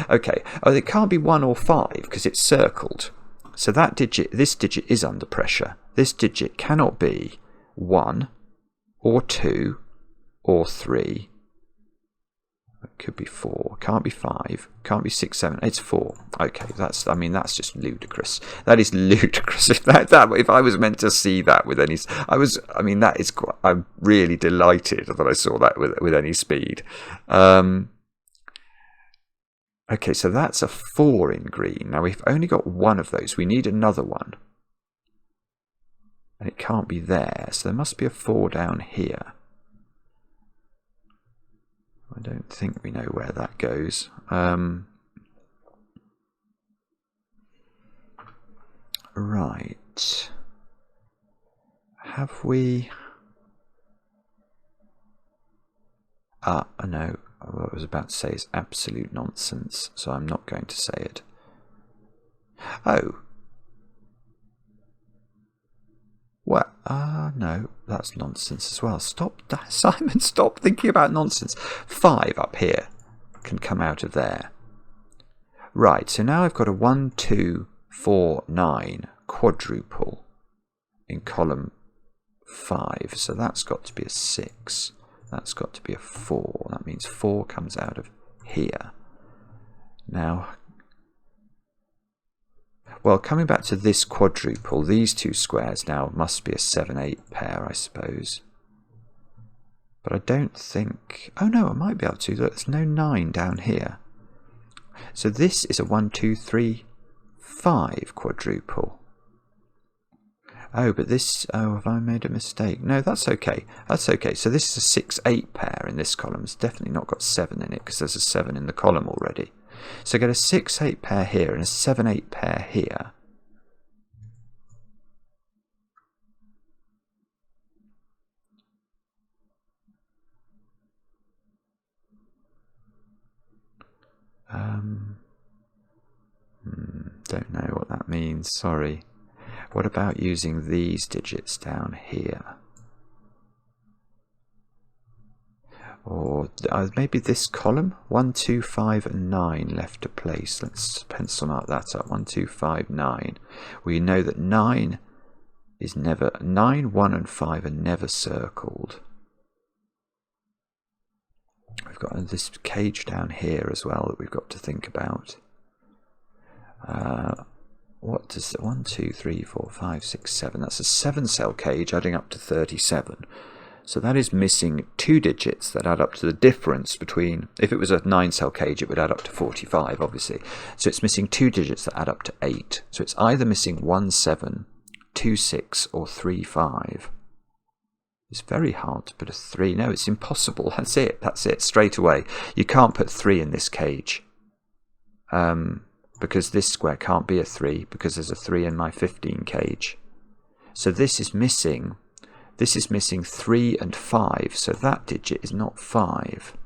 Okay, it can't be 1 or 5 because it's circled. So this digit is under pressure. This digit cannot be 1 or 2 or 3. It could be 4, can't be 5, can't be 6, 7, it's 4. Okay, that's just ludicrous. That is ludicrous. If I was meant to see that with any, I'm really delighted that I saw that with any speed. Okay, so that's a 4 in green. Now we've only got one of those. We need another one, and it can't be there. So there must be a 4 down here. I don't think we know where that goes. Right. Have we... no. What I was about to say is absolute nonsense, so I'm not going to say it. Oh. Well, no, that's nonsense as well. Stop, Simon, stop thinking about nonsense. 5 up here can come out of there. Right, so now I've got a 1, 2, 4, 9 quadruple in column 5. So that's got to be a 6. That's got to be a 4. That means 4 comes out of here. Now... Well, coming back to this quadruple, these two squares now must be a 7-8 pair, I suppose. But I don't think... Oh no, I might be able to. There's no 9 down here. So this is a 1, 2, 3, 5 quadruple. Oh, but this... Oh, have I made a mistake? No, that's okay. That's okay. So this is a 6-8 pair in this column. It's definitely not got 7 in it because there's a 7 in the column already. So get a 6-8 pair here and a 7-8 pair here. Don't know what that means, sorry. What about using these digits down here? Or maybe this column, 1, 2, 5 and 9 left to place. Let's pencil mark that up. 1, 2, 5, 9. We know that 9 is never... 9, 1 and 5 are never circled. We've got this cage down here as well that we've got to think about. What does the 1, 2, 3, 4, 5, 6, 7? That's a 7-cell cage adding up to 37. So that is missing 2 digits that add up to the difference between, if it was a 9-cell cage, it would add up to 45, obviously. So it's missing 2 digits that add up to 8. So it's either missing 1, 7, 2, 6, or 3, 5. It's very hard to put a 3. No, it's impossible. That's it, straight away. You can't put 3 in this cage. Because this square can't be a 3, because there's a 3 in my 15 cage. So this is missing 3 and 5, so that digit is not 5.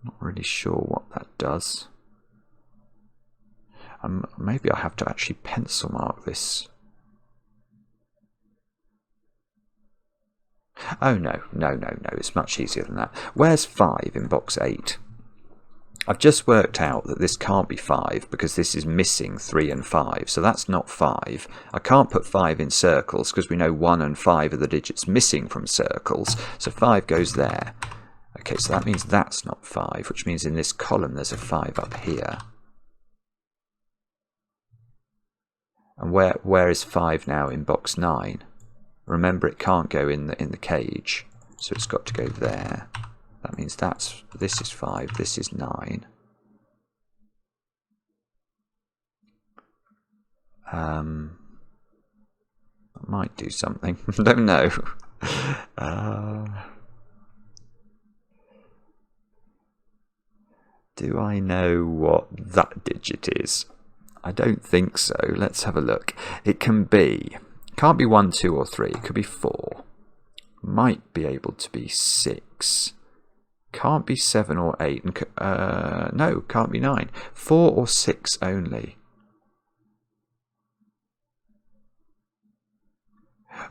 Not really sure what that does. Maybe I have to actually pencil mark this. Oh no, it's much easier than that. Where's 5 in box 8? I've just worked out that this can't be 5 because this is missing 3 and 5, so that's not 5. I can't put 5 in circles because we know 1 and 5 are the digits missing from circles, so 5 goes there. Okay, so that means that's not 5, which means in this column there's a 5 up here. And where is 5 now in box 9? Remember, it can't go in the cage, so it's got to go there. That means this is 5, this is 9. That might do something. I don't know. Do I know what that digit is? I don't think so. Let's have a look. It can't be 1, 2, or 3. It could be 4. Might be able to be 6. Can't be 7 or 8. And no, can't be 9. 4 or 6 only.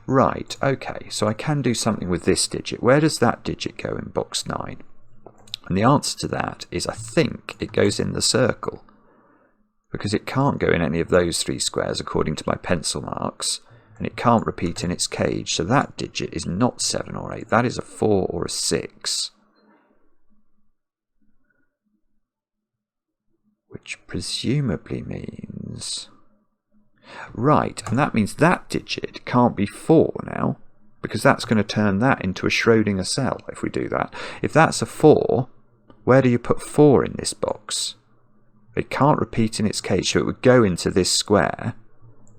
Right, okay, so I can do something with this digit. Where does that digit go in box 9? And the answer to that is, I think it goes in the circle, because it can't go in any of those 3 squares according to my pencil marks, and it can't repeat in its cage, so that digit is not 7 or 8, that is a 4 or a 6. Which presumably means... Right, and that means that digit can't be 4 now, because that's going to turn that into a Schrödinger cell if we do that. If that's a 4, where do you put 4 in this box? It can't repeat in its cage, so it would go into this square,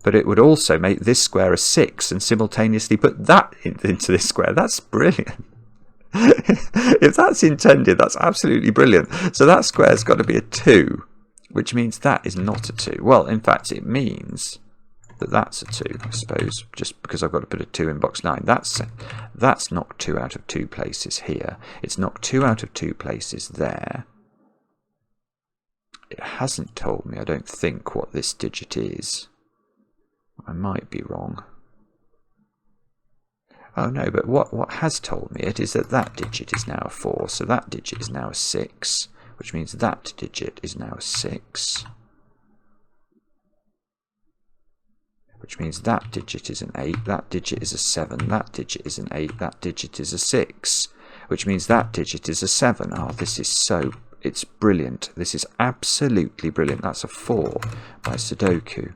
but it would also make this square a 6 and simultaneously put that into this square. That's brilliant. If that's intended, that's absolutely brilliant. So that square's got to be a 2, which means that is not a 2. Well, in fact, it means that that's a 2, I suppose, just because I've got to put a 2 in box 9. That's knocked 2 out of 2 places here. It's knocked 2 out of 2 places there. It hasn't told me, I don't think, what this digit is. I might be wrong. Oh no, but what has told me it is that that digit is now a 4, so that digit is now a 6, which means that digit is now a 6. Which means that digit is an 8, that digit is a 7, that digit is an 8, that digit is a 6, which means that digit is a 7. Oh, this is so... It's brilliant. This is absolutely brilliant. That's a 4 by SUDOKU.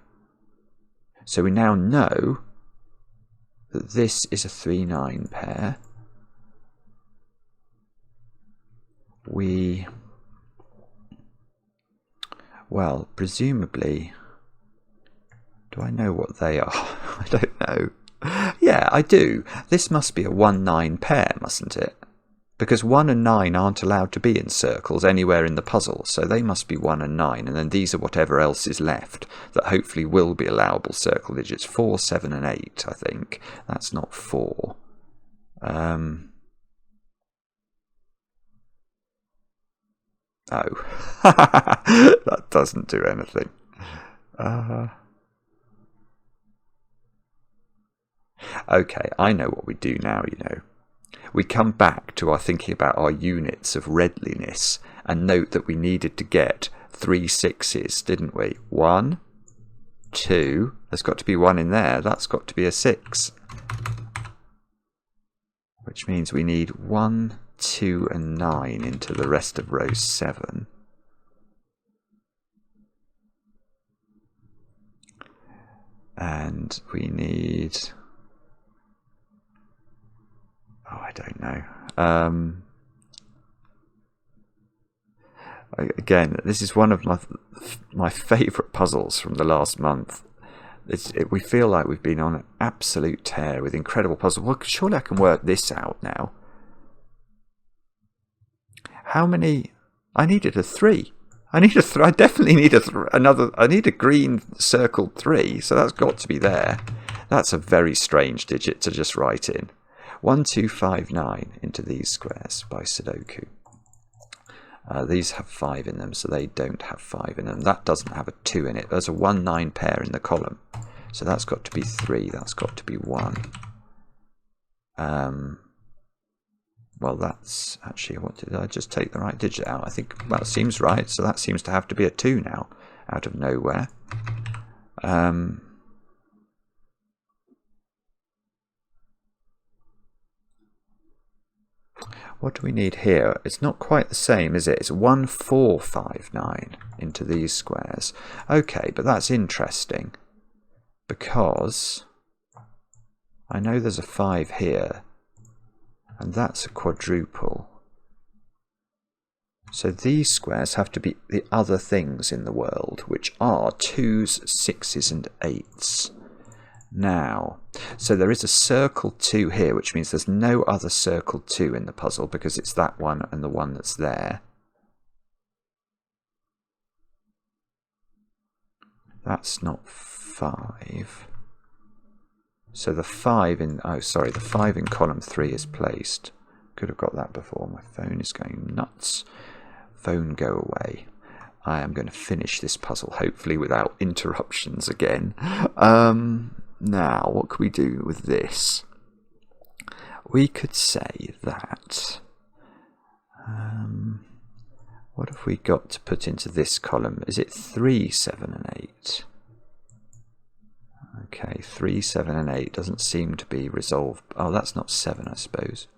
So we now know that this is a 3-9 pair. Well, presumably... Do I know what they are? I don't know. Yeah, I do. This must be a 1-9 pair, mustn't it? Because 1 and 9 aren't allowed to be in circles anywhere in the puzzle, so they must be 1 and 9, and then these are whatever else is left that hopefully will be allowable circle digits. 4, 7, and 8, I think. That's not 4. Oh. That doesn't do anything. Okay, I know what we do now, you know. We come back to our thinking about our units of redliness and note that we needed to get 3 6s, didn't we? 1, 2, there's got to be 1 in there, that's got to be a 6. Which means we need 1, 2 and 9 into the rest of row 7. And we need... oh, I don't know. Again, this is one of my favourite puzzles from the last month. We feel like we've been on an absolute tear with incredible puzzles. Well, surely I can work this out now. How many? I needed a 3. I definitely need another. I need a green circled 3, so that's got to be there. That's a very strange digit to just write in. 1259 into these squares by Sudoku. These have 5 in them, so they don't have 5 in them. That doesn't have a 2 in it. There's a 1-9 pair in the column, so that's got to be 3. That's got to be 1. Well, that's actually, what did I just take the right digit out? I think, well, it seems right, so that seems to have to be a 2 now, out of nowhere. What do we need here? It's not quite the same, is it? It's 1459 into these squares. Okay, but that's interesting, because I know there's a 5 here, and that's a quadruple. So these squares have to be the other things in the world, which are 2s, 6s, and 8s. Now, so there is a circle 2 here, which means there's no other circle 2 in the puzzle, because it's that one and the one that's there. That's not 5. So the 5 in, oh sorry, the 5 in column 3 is placed. Could have got that before. My phone is going nuts. Phone, go away. I am going to finish this puzzle, hopefully without interruptions again. Now, what can we do with this? We could say that... what have we got to put into this column? Is it 3, 7, and 8? Okay, 3, 7, and 8 doesn't seem to be resolved. Oh, that's not 7, I suppose.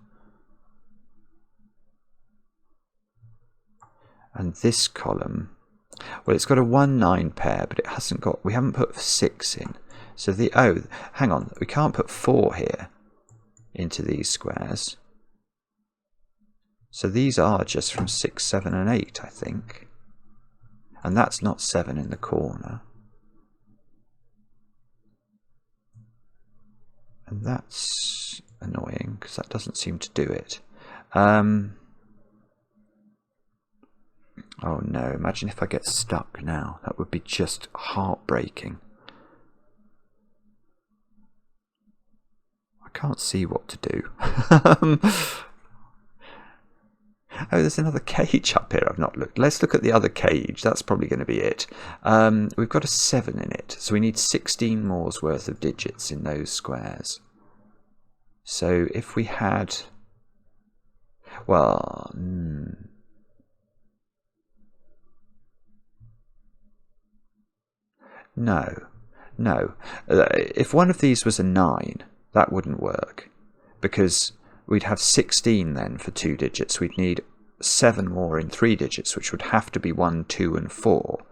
And this column, well, it's got a 1-9 pair, but it hasn't got, we haven't put 6 in. So the, oh, hang on, we can't put 4 here into these squares. So these are just from 6, 7, and 8, I think. And that's not 7 in the corner. And that's annoying, because that doesn't seem to do it. Oh no, imagine if I get stuck now. That would be just heartbreaking. I can't see what to do. Oh, there's another cage up here I've not looked. Let's look at the other cage. That's probably going to be it. We've got a 7 in it, so we need 16 more's worth of digits in those squares. So if we had... well... No. If one of these was a 9, that wouldn't work, because we'd have 16 then for 2 digits. We'd need 7 more in 3 digits, which would have to be 1, 2, and 4.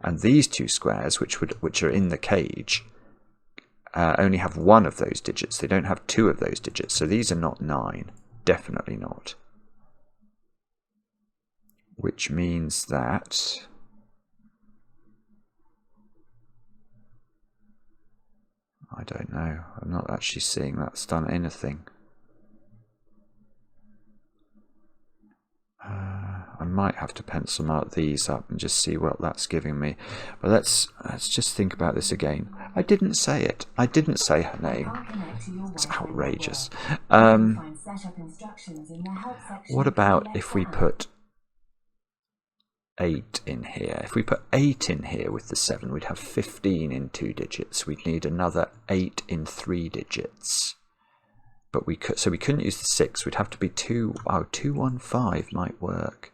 And these 2 squares, which are in the cage, only have 1 of those digits. They don't have 2 of those digits. So these are not 9. Definitely not. Which means that... I don't know. I'm not actually seeing that's done anything. I might have to pencil mark these up and just see what that's giving me. But let's just think about this again. I didn't say it. I didn't say her name. It's outrageous. What about if we put 8 in here? If we put 8 in here with the 7, we'd have 15 in 2 digits. We'd need another 8 in 3 digits. But we couldn't use the 6. We'd have to be 2. Oh, 215 might work.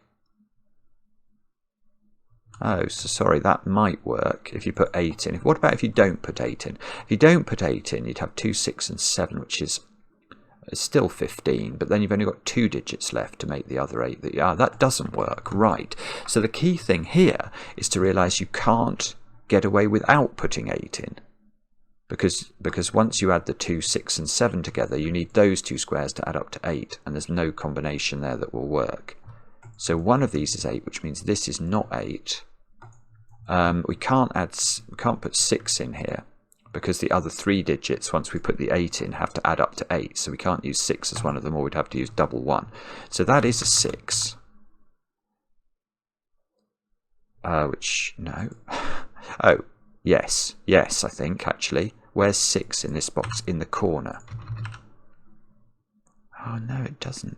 Oh, so sorry, that might work if you put 8 in. What about if you don't put 8 in? If you don't put 8 in, you'd have 2, 6, and 7, which is still 15, but then you've only got 2 digits left to make the other 8. That doesn't work, right? So the key thing here is to realise you can't get away without putting 8 in, because once you add the 2, 6 and 7 together, you need those two squares to add up to 8, and there's no combination there that will work. So one of these is 8, which means this is not 8. We can't put 6 in here, because the other 3 digits, once we put the 8 in, have to add up to 8. So we can't use 6 as one of them, or we'd have to use double 1. So that is a 6. Which, no. Oh, yes, I think, actually. Where's 6 in this box? In the corner. Oh, no, it doesn't.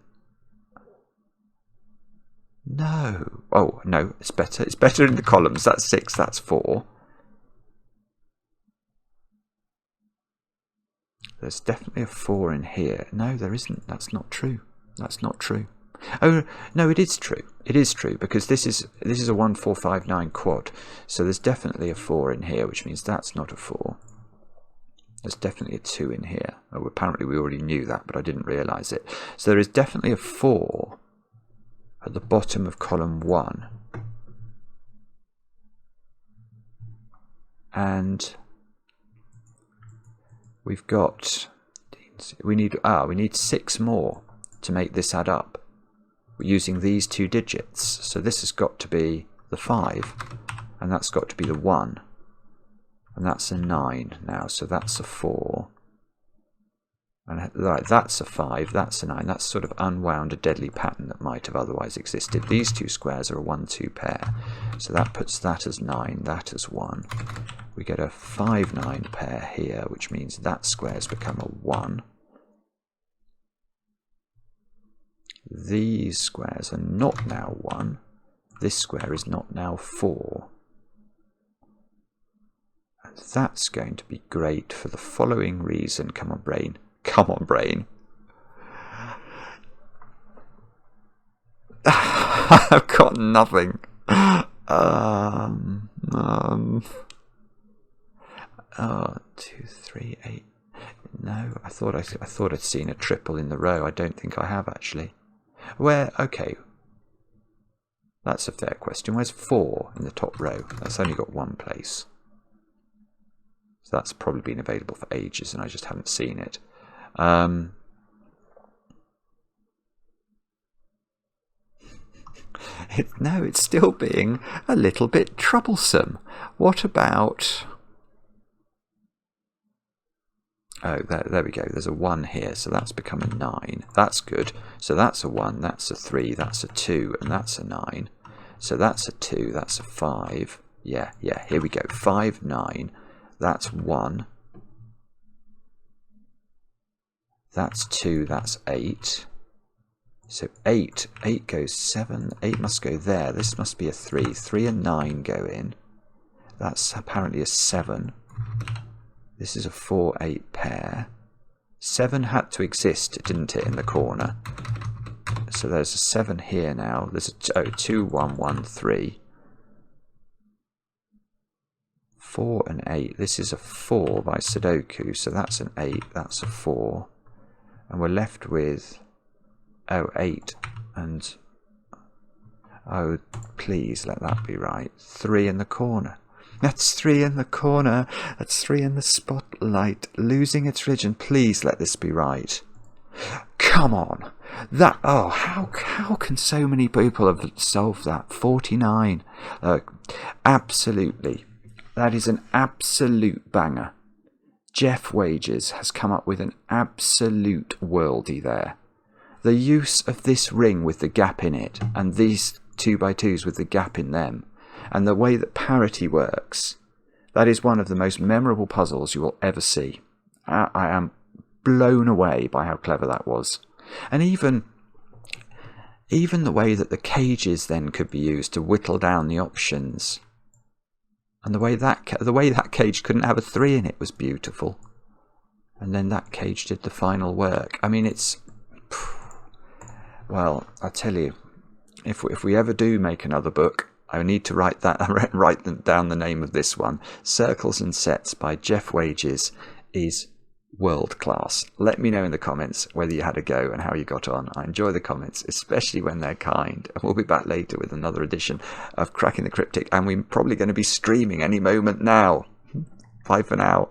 No. Oh, no, it's better. It's better in the columns. That's 6, that's 4. There's definitely a 4 in here. No, there isn't. That's not true. That's not true. Oh, no, it is true. It is true, because this is a 1, 4, 5, 9 quad. So there's definitely a 4 in here, which means that's not a 4. There's definitely a 2 in here. Oh, apparently we already knew that, but I didn't realise it. So there is definitely a 4 at the bottom of column 1. And we've got, we need 6 more to make this add up. We're using these 2 digits. So this has got to be the 5, and that's got to be the 1. And that's a 9 now, so that's a 4. And that's a 5, that's a 9. That's sort of unwound a deadly pattern that might have otherwise existed. These 2 squares are a 1, 2 pair. So that puts that as 9, that as 1. We get a 5, 9 pair here, which means that square's become a 1. These squares are not now 1. This square is not now 4. And that's going to be great for the following reason. Come on, brain. Come on, brain. I've got nothing. 2, 3, 8. No, I thought I'd seen a triple in the row. I don't think I have, actually. Where? Okay. That's a fair question. Where's 4 in the top row? That's only got 1 place. So that's probably been available for ages and I just haven't seen it. No, it's still being a little bit troublesome. What about... Oh, there we go. There's a 1 here, so that's become a 9. That's good. So that's a 1, that's a 3, that's a 2, and that's a 9. So that's a 2, that's a 5. Yeah, here we go. 5, 9. That's 1. That's 2, that's 8. So 8 goes 7. 8 must go there. This must be a 3. 3 and 9 go in. That's apparently a 7. This is a 4, 8 pair. 7 had to exist, didn't it, in the corner? So there's a 7 here now. There's a 2, 1, 1, 3. 4 and 8. This is a 4 by SUDOKU, so that's an 8. That's a 4. And we're left with... Oh, 8 and... Oh, please let that be right. 3 in the corner. That's 3 in the corner. That's 3 in the spotlight. Losing its religion. Please let this be right. Come on. That... Oh, how can so many people have solved that? 49. Absolutely. That is an absolute banger. Jeff Wajes has come up with an absolute worldie there. The use of this ring with the gap in it, and these 2x2s with the gap in them, and the way that parity works, that is one of the most memorable puzzles you will ever see. I am blown away by how clever that was. And even the way that the cages then could be used to whittle down the options. And the way that cage couldn't have a 3 in it was beautiful. And then that cage did the final work. I mean, it's... Well, I tell you, if we ever do make another book, I need to write down the name of this one. Circles and Sets by Jeff Wajes is world class. Let me know in the comments whether you had a go and how you got on. I enjoy the comments, especially when they're kind. And we'll be back later with another edition of Cracking the Cryptic, and we're probably going to be streaming any moment now. Bye for now.